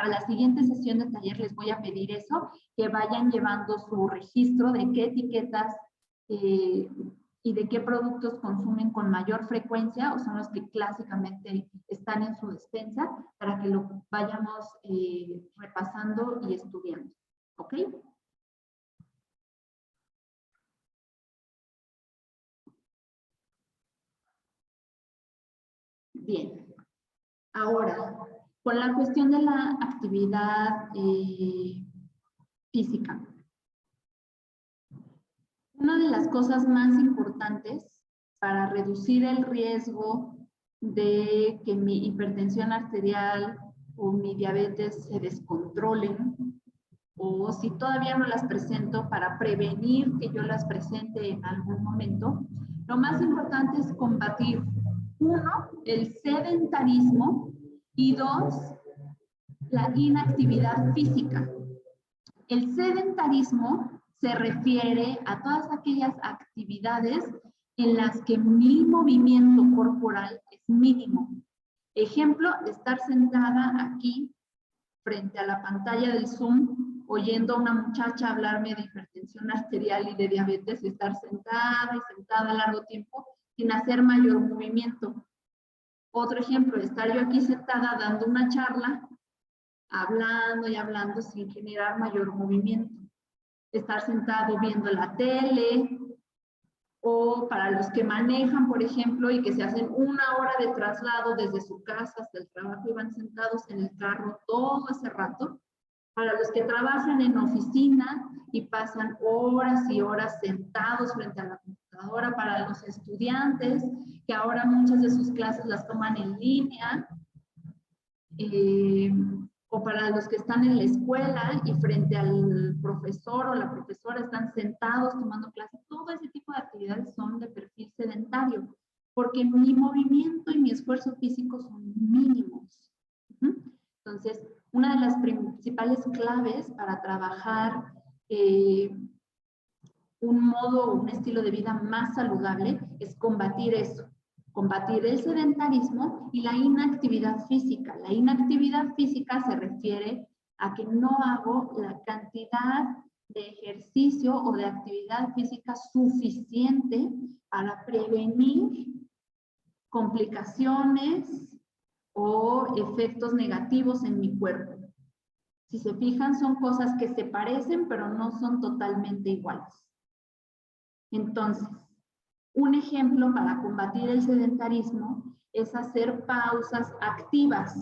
la siguiente sesión de taller les voy a pedir eso, que vayan llevando su registro de qué etiquetas y de qué productos consumen con mayor frecuencia o son los que clásicamente están en su despensa para que lo vayamos repasando y estudiando. ¿Ok? Bien. Ahora, con la cuestión de la actividad física. Una de las cosas más importantes para reducir el riesgo de que mi hipertensión arterial o mi diabetes se descontrolen, o si todavía no las presento, para prevenir que yo las presente en algún momento, lo más importante es combatir, uno, el sedentarismo y dos, la inactividad física. El sedentarismo se refiere a todas aquellas actividades en las que mi movimiento corporal es mínimo. Ejemplo, estar sentada aquí frente a la pantalla del Zoom, oyendo a una muchacha hablarme de hipertensión arterial y de diabetes, y estar sentada y sentada largo tiempo sin hacer mayor movimiento. Otro ejemplo, estar yo aquí sentada dando una charla, hablando y hablando sin generar mayor movimiento. Estar sentado viendo la tele, o para los que manejan, por ejemplo, y que se hacen 1 hora de traslado desde su casa hasta el trabajo y van sentados en el carro todo ese rato, Para los que trabajan en oficina y pasan horas y horas sentados frente a la computadora, para los estudiantes que ahora muchas de sus clases las toman en línea, o para los que están en la escuela y frente al profesor o la profesora están sentados tomando clases, todo ese tipo de actividades son de perfil sedentario, porque mi movimiento y mi esfuerzo físico son mínimos. Entonces, una de las principales claves para trabajar un estilo de vida más saludable es combatir eso, combatir el sedentarismo y la inactividad física. La inactividad física se refiere a que no hago la cantidad de ejercicio o de actividad física suficiente para prevenir complicaciones o efectos negativos en mi cuerpo. Si se fijan, son cosas que se parecen, pero no son totalmente iguales. Entonces, un ejemplo para combatir el sedentarismo es hacer pausas activas.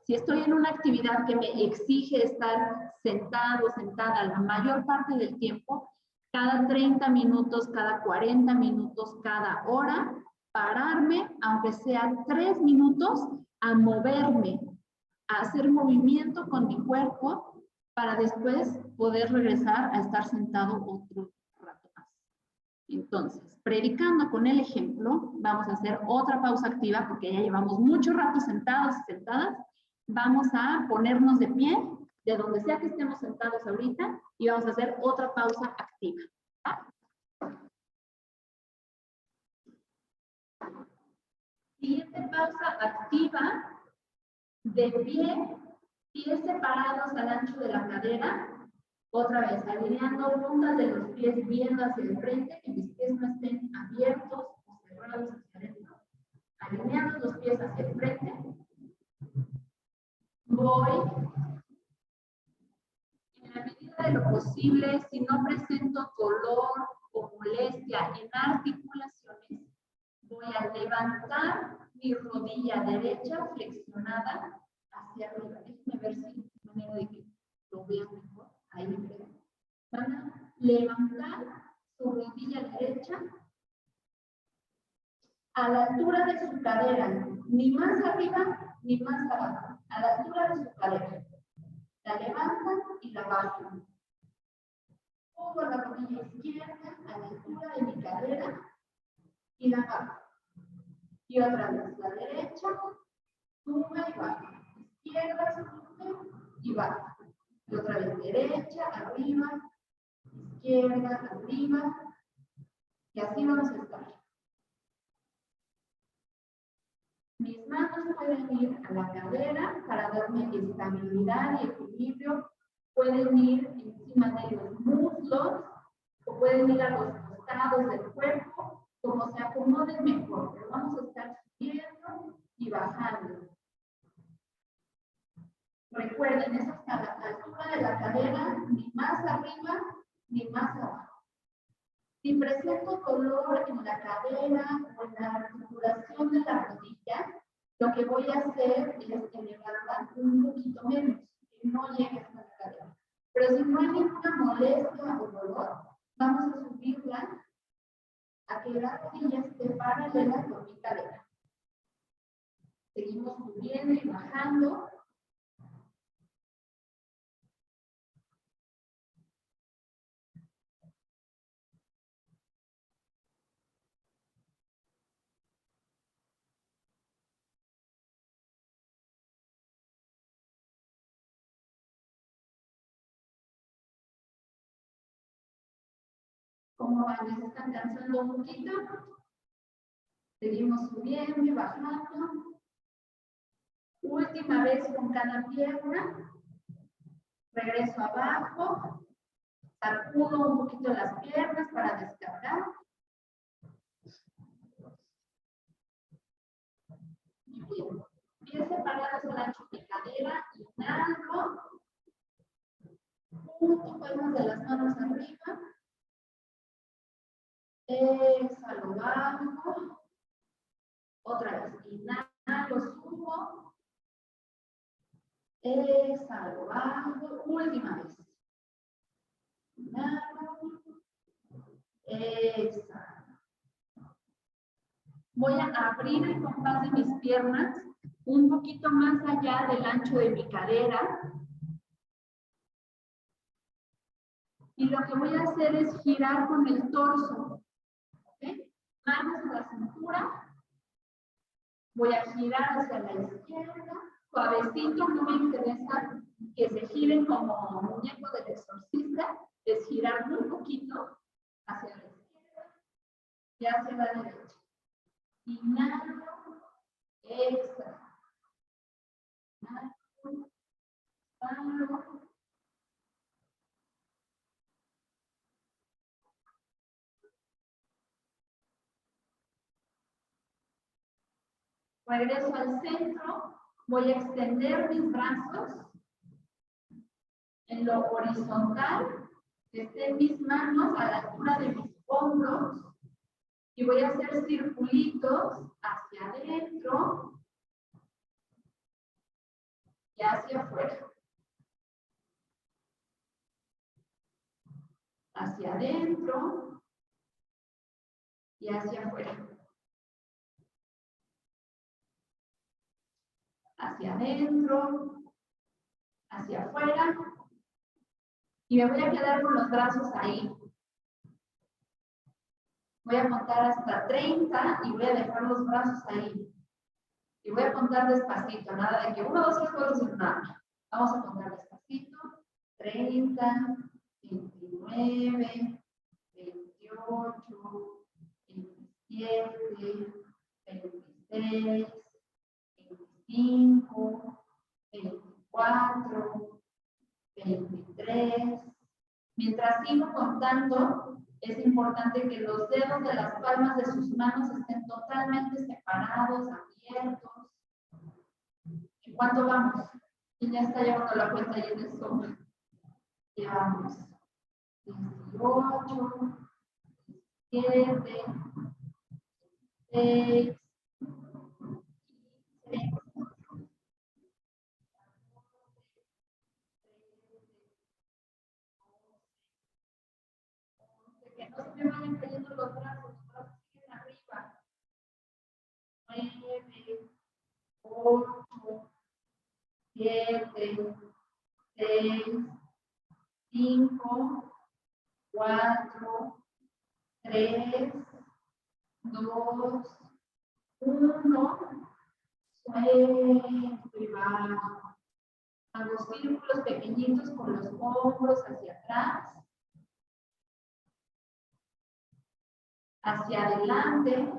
Si estoy en una actividad que me exige estar sentado o sentada la mayor parte del tiempo, cada 30 minutos, cada 40 minutos, cada hora, pararme, aunque sea 3 minutos, a moverme, a hacer movimiento con mi cuerpo para después poder regresar a estar sentado otro rato más. Entonces, predicando con el ejemplo, vamos a hacer otra pausa activa porque ya llevamos mucho rato sentados y sentadas. Vamos a ponernos de pie, de donde sea que estemos sentados ahorita, y vamos a hacer otra pausa activa. Siguiente pausa activa, de pie, pies separados al ancho de la cadera. Otra vez, alineando puntas de los pies viendo hacia el frente, que mis pies no estén abiertos o cerrados hacia adentro. Alineando los pies hacia el frente. Voy, en la medida de lo posible, si no presento dolor o molestia en articulaciones, voy a levantar mi rodilla derecha flexionada hacia arriba. Déjenme ver si hay manera de que lo vean mejor. Ahí creo. Van a levantar su rodilla derecha a la altura de su cadera, ni más arriba ni más abajo, a la altura de su cadera. La levantan y la bajan. Pongo la rodilla izquierda a la altura de mi cadera y la bajo. Y otra vez, la derecha, sube y baja. Izquierda, sube y baja. Y otra vez, derecha, arriba, izquierda, arriba. Y así vamos a estar. Mis manos pueden ir a la cadera para darme estabilidad y equilibrio. Pueden ir encima de los muslos o pueden ir a los costados del cuerpo, como se acomoden mejor. Pero vamos a estar subiendo y bajando. Recuerden, es hasta la altura de la cadera, ni más arriba ni más abajo. Si presento dolor en la cadera o en la articulación de la rodilla, lo que voy a hacer es elevarla un poquito menos, que no llegue hasta la cadera. Pero si no hay ninguna molestia o dolor, vamos a subirla a que la rodilla esté paralela con mi cadera. Seguimos subiendo y bajando. ¿Cómo van? ¿Ya se están cansando un poquito? Seguimos subiendo y bajando. Última vez con cada pierna. Regreso abajo. Sacudo un poquito las piernas para descargar. Y bien. Pies separados al ancho de cadera. Inhalo. Punto palmas de las manos arriba. Exhalo, bajo. Otra vez, inhalo, subo. Exhalo, bajo, última vez. Inhalo, exhalo. Voy a abrir el compás de mis piernas un poquito más allá del ancho de mi cadera. Y lo que voy a hacer es girar con el torso. ¿Okay? Manos a la cintura. Voy a girar hacia la izquierda. Suavecito, no me interesa que se giren como muñeco del exorcista. Es girar muy poquito hacia la izquierda y hacia la derecha. Inhalo, exhalo. Inhalo, exhalo. Regreso al centro, voy a extender mis brazos en lo horizontal, que estén mis manos a la altura de mis hombros y voy a hacer circulitos hacia adentro y hacia afuera. Hacia adentro y hacia afuera. Hacia adentro, hacia afuera, y me voy a quedar con los brazos ahí. Voy a contar hasta 30 y voy a dejar los brazos ahí. Y voy a contar despacito, nada de que 1, 2, 3, 4, 5, nada. Vamos a contar despacito. 30, 29, 28, 27, 26, 25, 24, 23. Mientras sigo contando, es importante que los dedos de las palmas de sus manos estén totalmente separados, abiertos. ¿En cuánto vamos? ¿Quién ya está llevando la cuenta ahí en el Zoom? Llevamos 18, 17, 6, 15, que no se me vayan cayendo los brazos siguen arriba. 9, 8, 7, 6, 5, 4, 3, 2, 1. Suelto y bajo. Hago círculos pequeñitos con los hombros hacia atrás. Hacia adelante.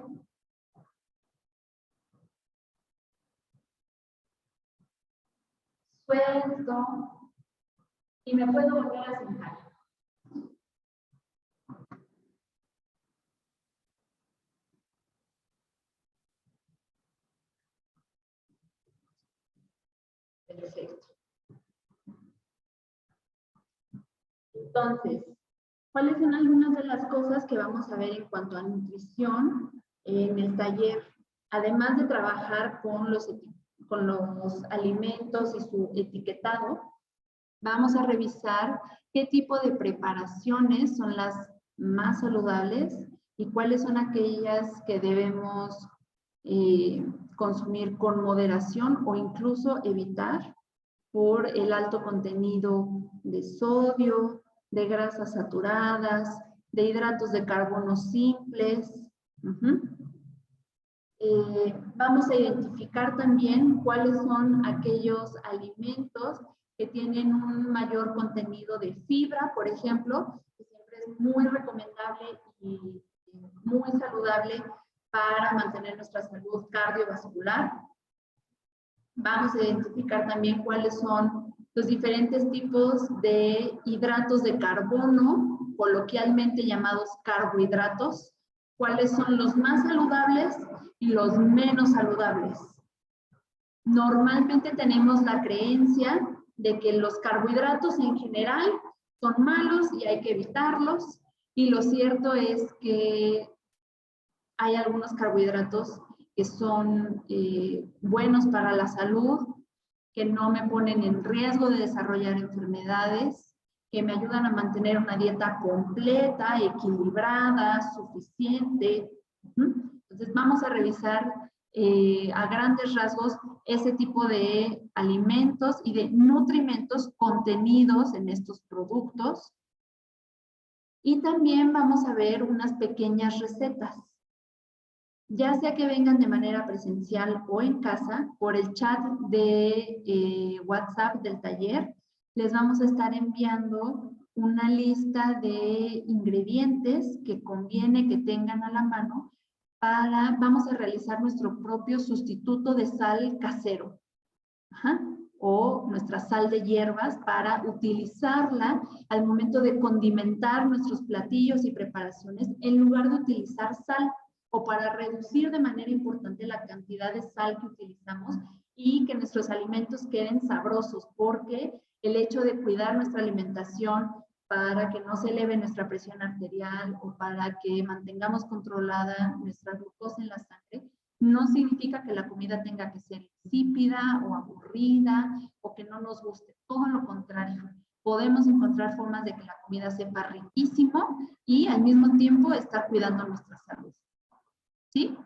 Suelto. Y me puedo volver a sentar. Perfecto. Entonces, ¿cuáles son algunas de las cosas que vamos a ver en cuanto a nutrición en el taller? Además de trabajar con los alimentos y su etiquetado, vamos a revisar qué tipo de preparaciones son las más saludables y cuáles son aquellas que debemos consumir con moderación o incluso evitar por el alto contenido de sodio, de grasas saturadas, de hidratos de carbono simples. Vamos a identificar también cuáles son aquellos alimentos que tienen un mayor contenido de fibra, por ejemplo, que siempre es muy recomendable y muy saludable para mantener nuestra salud cardiovascular. Vamos a identificar también cuáles son los diferentes tipos de hidratos de carbono, coloquialmente llamados carbohidratos, cuáles son los más saludables y los menos saludables. Normalmente tenemos la creencia de que los carbohidratos en general son malos y hay que evitarlos, y lo cierto es que hay algunos carbohidratos que son buenos para la salud que no me ponen en riesgo de desarrollar enfermedades, que me ayudan a mantener una dieta completa, equilibrada, suficiente. Entonces vamos a revisar a grandes rasgos ese tipo de alimentos y de nutrimentos contenidos en estos productos. Y también vamos a ver unas pequeñas recetas. Ya sea que vengan de manera presencial o en casa, por el chat de WhatsApp del taller, les vamos a estar enviando una lista de ingredientes que conviene que tengan a la mano vamos a realizar nuestro propio sustituto de sal casero. O nuestra sal de hierbas para utilizarla al momento de condimentar nuestros platillos y preparaciones en lugar de utilizar sal, o para reducir de manera importante la cantidad de sal que utilizamos y que nuestros alimentos queden sabrosos, porque el hecho de cuidar nuestra alimentación para que no se eleve nuestra presión arterial o para que mantengamos controlada nuestra glucosa en la sangre, no significa que la comida tenga que ser insípida o aburrida o que no nos guste. Todo lo contrario. Podemos encontrar formas de que la comida sepa riquísimo y al mismo tiempo estar cuidando nuestra salud. ¿Sí?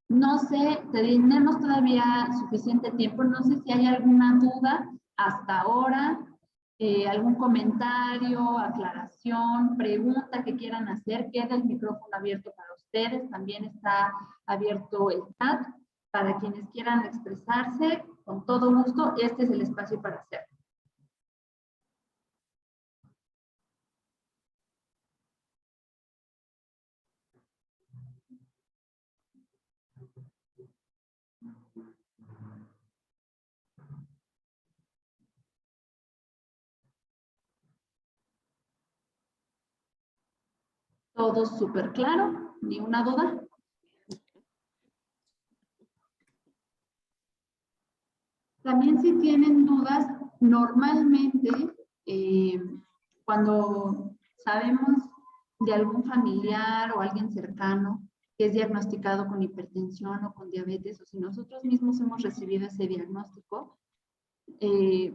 No sé, tenemos todavía suficiente tiempo. No sé si hay alguna duda hasta ahora, algún comentario, aclaración, pregunta que quieran hacer. Queda el micrófono abierto para ustedes. También está abierto el chat para quienes quieran expresarse. Con todo gusto, este es el espacio para hacerlo. Todo súper claro, ni una duda. También si tienen dudas, normalmente cuando sabemos de algún familiar o alguien cercano que es diagnosticado con hipertensión o con diabetes, o si nosotros mismos hemos recibido ese diagnóstico, de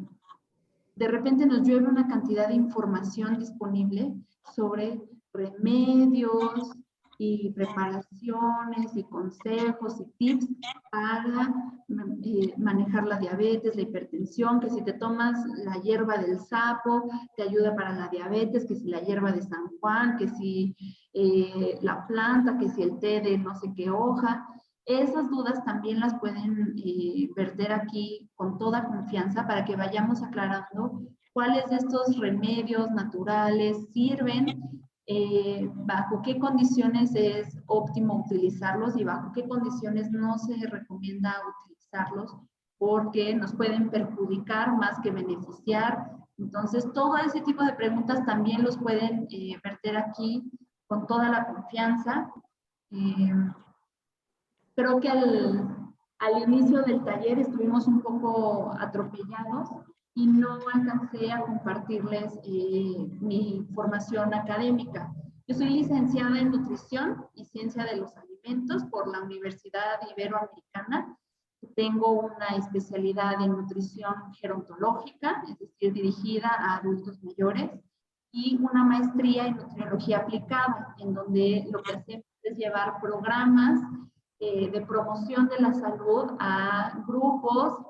repente nos llueve una cantidad de información disponible sobre remedios y preparaciones y consejos y tips para manejar la diabetes, la hipertensión, que si te tomas la hierba del sapo te ayuda para la diabetes, que si la hierba de San Juan, que si la planta, que si el té de no sé qué hoja. Esas dudas también las pueden verter aquí con toda confianza para que vayamos aclarando cuáles de estos remedios naturales sirven, bajo qué condiciones es óptimo utilizarlos y bajo qué condiciones no se recomienda utilizarlos porque nos pueden perjudicar más que beneficiar. Entonces, todo ese tipo de preguntas también los pueden verter aquí con toda la confianza. Creo que al inicio del taller estuvimos un poco atropellados y no alcancé a compartirles mi formación académica. Yo soy licenciada en Nutrición y Ciencia de los Alimentos por la Universidad Iberoamericana. Tengo una especialidad en Nutrición Gerontológica, es decir, dirigida a adultos mayores, y una maestría en Nutriología Aplicada, en donde lo que hacemos es llevar programas de promoción de la salud a grupos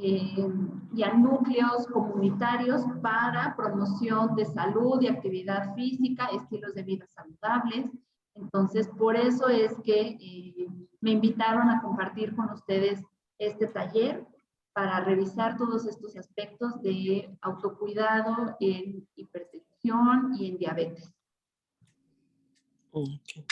y a núcleos comunitarios para promoción de salud y actividad física, estilos de vida saludables. Entonces, por eso es que me invitaron a compartir con ustedes este taller para revisar todos estos aspectos de autocuidado en hipertensión y en diabetes.
Okay.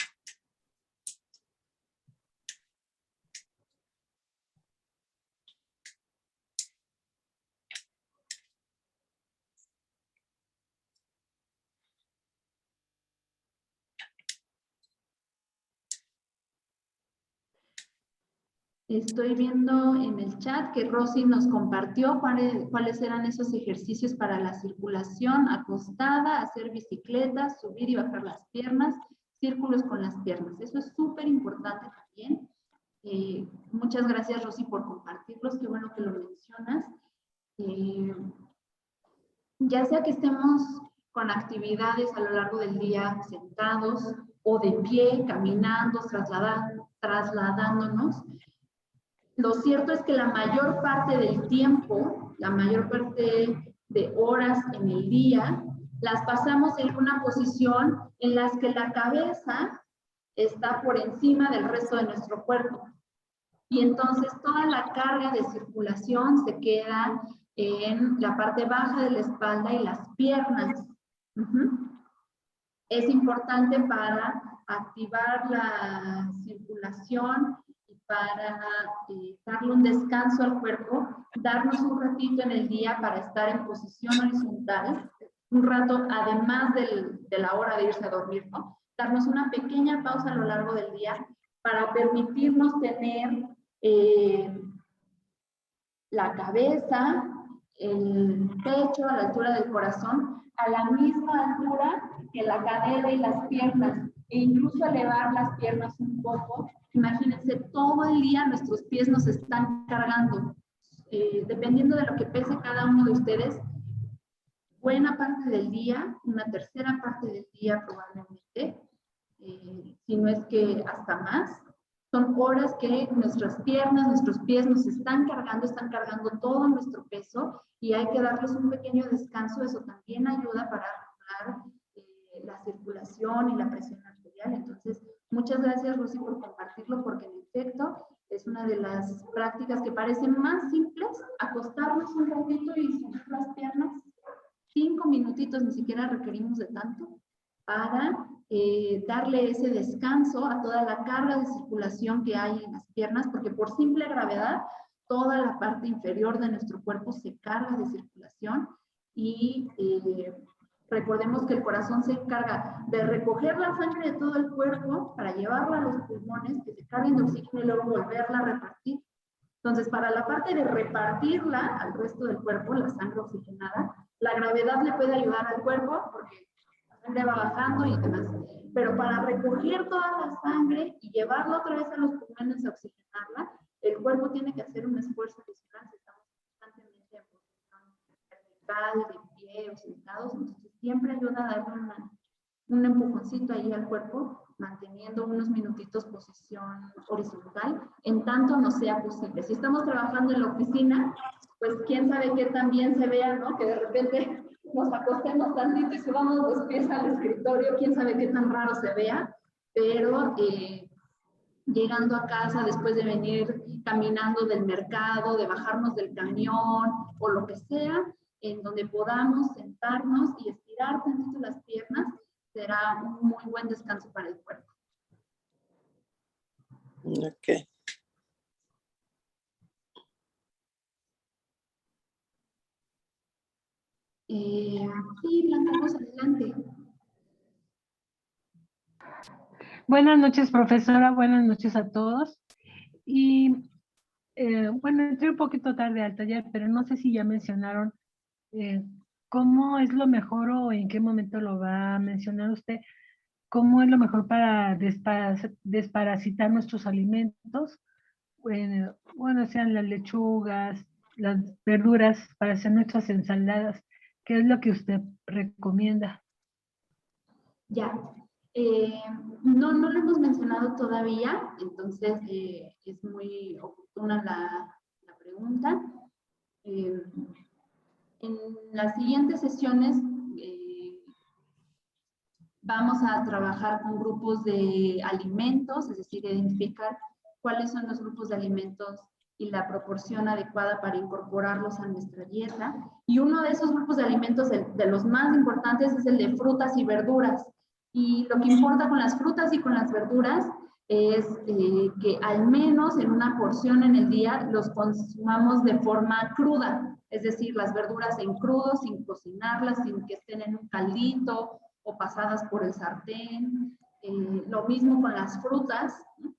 Estoy viendo en el chat que Rosy nos compartió cuáles eran esos ejercicios para la circulación acostada, hacer bicicletas, subir y bajar las piernas, círculos con las piernas. Eso es súper importante también. Muchas gracias, Rosy, por compartirlos. Qué bueno que lo mencionas. Ya sea que estemos con actividades a lo largo del día sentados o de pie, caminando, trasladándonos, lo cierto es que la mayor parte del tiempo, la mayor parte de horas en el día, las pasamos en una posición en la que la cabeza está por encima del resto de nuestro cuerpo. Y entonces toda la carga de circulación se queda en la parte baja de la espalda y las piernas. Es importante para activar la circulación y para darle un descanso al cuerpo, darnos un ratito en el día para estar en posición horizontal, un rato además de la hora de irse a dormir, ¿no? Darnos una pequeña pausa a lo largo del día para permitirnos tener la cabeza, el pecho a la altura del corazón, a la misma altura que la cadera y las piernas, e incluso elevar las piernas un poco. Imagínense, todo el día nuestros pies nos están cargando. Dependiendo de lo que pese cada uno de ustedes, buena parte del día, una tercera parte del día probablemente, si no es que hasta más, son horas que nuestras piernas, nuestros pies nos están cargando todo nuestro peso y hay que darles un pequeño descanso. Eso también ayuda para regular la circulación y la presión arterial. Entonces, muchas gracias, Rosy, por compartirlo, porque en efecto es una de las prácticas que parecen más simples, acostarnos un ratito y subir las piernas, 5 minutitos, ni siquiera requerimos de tanto, para darle ese descanso a toda la carga de circulación que hay en las piernas, porque por simple gravedad, toda la parte inferior de nuestro cuerpo se carga de circulación y recordemos que el corazón se encarga de recoger la sangre de todo el cuerpo para llevarla a los pulmones, que se carguen de oxígeno y luego volverla a repartir. Entonces, para la parte de repartirla al resto del cuerpo, la sangre oxigenada, la gravedad le puede ayudar al cuerpo porque la sangre va bajando y demás. Pero para recoger toda la sangre y llevarla otra vez a los pulmones a oxigenarla, el cuerpo tiene que hacer un esfuerzo adicional. Si estamos constantemente en posición vertical, de pie o sentados, entonces siempre ayuda a darle un empujoncito ahí al cuerpo, manteniendo unos minutitos posición horizontal, en tanto no sea posible. Si estamos trabajando en la oficina, pues quién sabe qué tan bien se vea, ¿no? Que de repente nos acostemos tantito y subamos los pies al escritorio, quién sabe qué tan raro se vea, pero llegando a casa después de venir caminando del mercado, de bajarnos del camión o lo que sea, en donde podamos sentarnos y estirar tantito las piernas, será un muy buen descanso para el cuerpo.
Ok.
Sí, Blanca, vamos adelante.
Buenas noches, profesora. Buenas noches a todos. Y bueno, entré un poquito tarde al taller, pero no sé si ya mencionaron cómo es lo mejor o en qué momento lo va a mencionar usted, cómo es lo mejor para desparasitar nuestros alimentos. Bueno, sean las lechugas, las verduras para hacer nuestras ensaladas. ¿Qué es lo que usted recomienda?
Ya. No lo hemos mencionado todavía, entonces es muy oportuna la pregunta. En las siguientes sesiones vamos a trabajar con grupos de alimentos, es decir, identificar cuáles son los grupos de alimentos y la proporción adecuada para incorporarlos a nuestra dieta. Y uno de esos grupos de alimentos, de los más importantes, es el de frutas y verduras. Y lo que importa con las frutas y con las verduras es que al menos en una porción en el día los consumamos de forma cruda, es decir, las verduras en crudo, sin cocinarlas, sin que estén en un caldito o pasadas por el sartén. Lo mismo con las frutas, ¿no?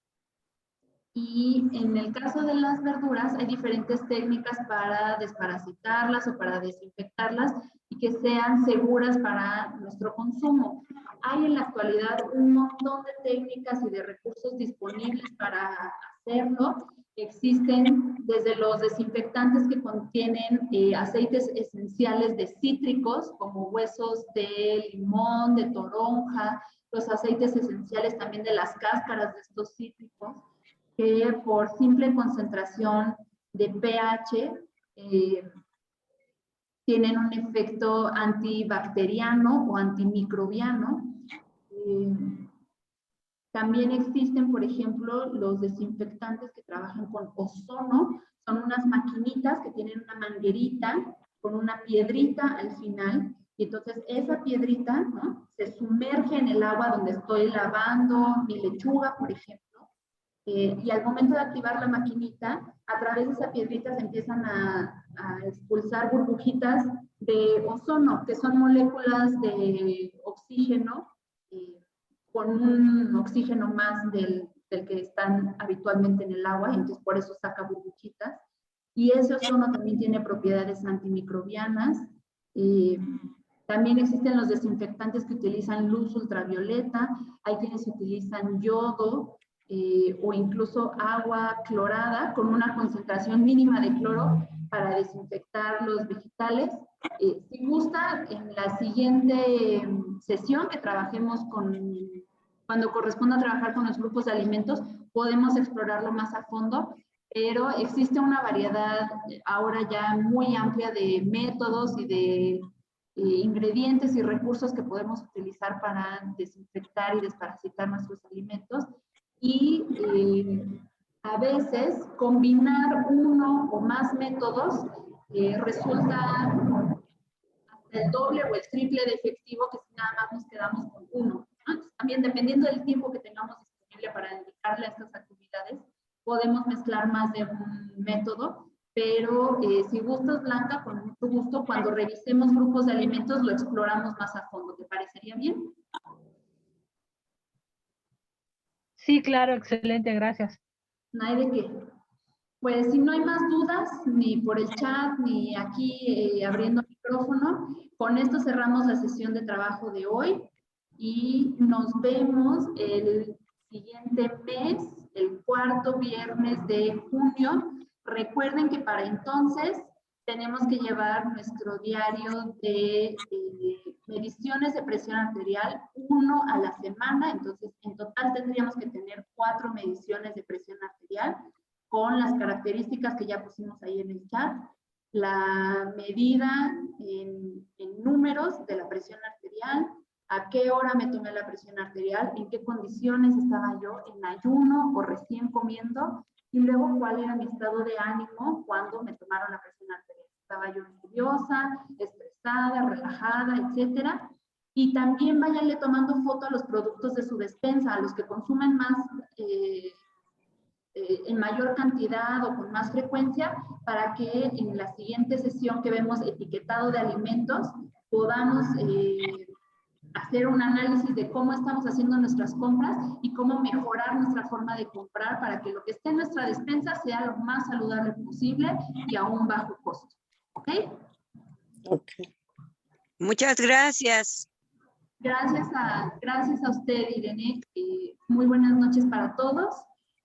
Y en el caso de las verduras hay diferentes técnicas para desparasitarlas o para desinfectarlas y y que sean seguras para nuestro consumo. Hay en la actualidad un montón de técnicas y de recursos disponibles para hacerlo. Existen desde los desinfectantes que contienen aceites esenciales de cítricos, como huesos de limón, de toronja, los aceites esenciales también de las cáscaras de estos cítricos, que por simple concentración de pH tienen un efecto antibacteriano o antimicrobiano. También existen, por ejemplo, los desinfectantes que trabajan con ozono. Son unas maquinitas que tienen una manguerita con una piedrita al final. Y entonces esa piedrita, ¿no?, se sumerge en el agua donde estoy lavando mi lechuga, por ejemplo. Y al momento de activar la maquinita, a través de esa piedrita se empiezan a expulsar burbujitas de ozono, que son moléculas de oxígeno, con un oxígeno más del que están habitualmente en el agua, y entonces por eso saca burbujitas. Y ese ozono también tiene propiedades antimicrobianas. También existen los desinfectantes que utilizan luz ultravioleta, hay quienes utilizan yodo, o incluso agua clorada con una concentración mínima de cloro para desinfectar los vegetales. Si gusta, en la siguiente sesión que trabajemos cuando corresponda trabajar con los grupos de alimentos, podemos explorarlo más a fondo, pero existe una variedad ahora ya muy amplia de métodos y de ingredientes y recursos que podemos utilizar para desinfectar y desparasitar nuestros alimentos. Y a veces combinar uno o más métodos resulta el doble o el triple de efectivo que si nada más nos quedamos con uno, ¿no? Entonces, también dependiendo del tiempo que tengamos disponible para dedicarle a estas actividades, podemos mezclar más de un método, pero si gustas, Blanca, con mucho gusto, cuando revisemos grupos de alimentos lo exploramos más a fondo. ¿Te parecería bien?
Sí, claro, excelente, gracias.
No hay de qué. Pues si no hay más dudas, ni por el chat, ni aquí abriendo micrófono, con esto cerramos la sesión de trabajo de hoy y nos vemos el siguiente mes, el cuarto viernes de junio. Recuerden que para entonces tenemos que llevar nuestro diario de mediciones de presión arterial, 1 a la semana. Entonces, en total tendríamos que tener 4 mediciones de presión arterial con las características que ya pusimos ahí en el chat. La medida en números de la presión arterial, a qué hora me tomé la presión arterial, en qué condiciones estaba yo, en ayuno o recién comiendo, y luego cuál era mi estado de ánimo cuando me tomaron la presión arterial. Estaba yo nerviosa, estresada, relajada, etcétera. Y también váyanle tomando foto a los productos de su despensa, a los que consumen más en mayor cantidad o con más frecuencia, para que en la siguiente sesión que vemos etiquetado de alimentos podamos hacer un análisis de cómo estamos haciendo nuestras compras y cómo mejorar nuestra forma de comprar para que lo que esté en nuestra despensa sea lo más saludable posible y a un bajo costo. ¿Ok?
Ok.
Muchas gracias. Gracias a usted, Irene. Muy buenas noches para todos.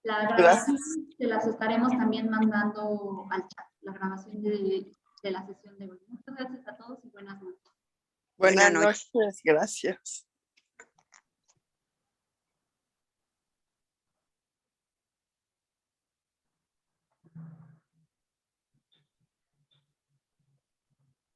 La grabación se las estaremos también mandando al chat, la grabación de la sesión de hoy. Muchas gracias a todos y buenas noches.
Buenas noches, gracias.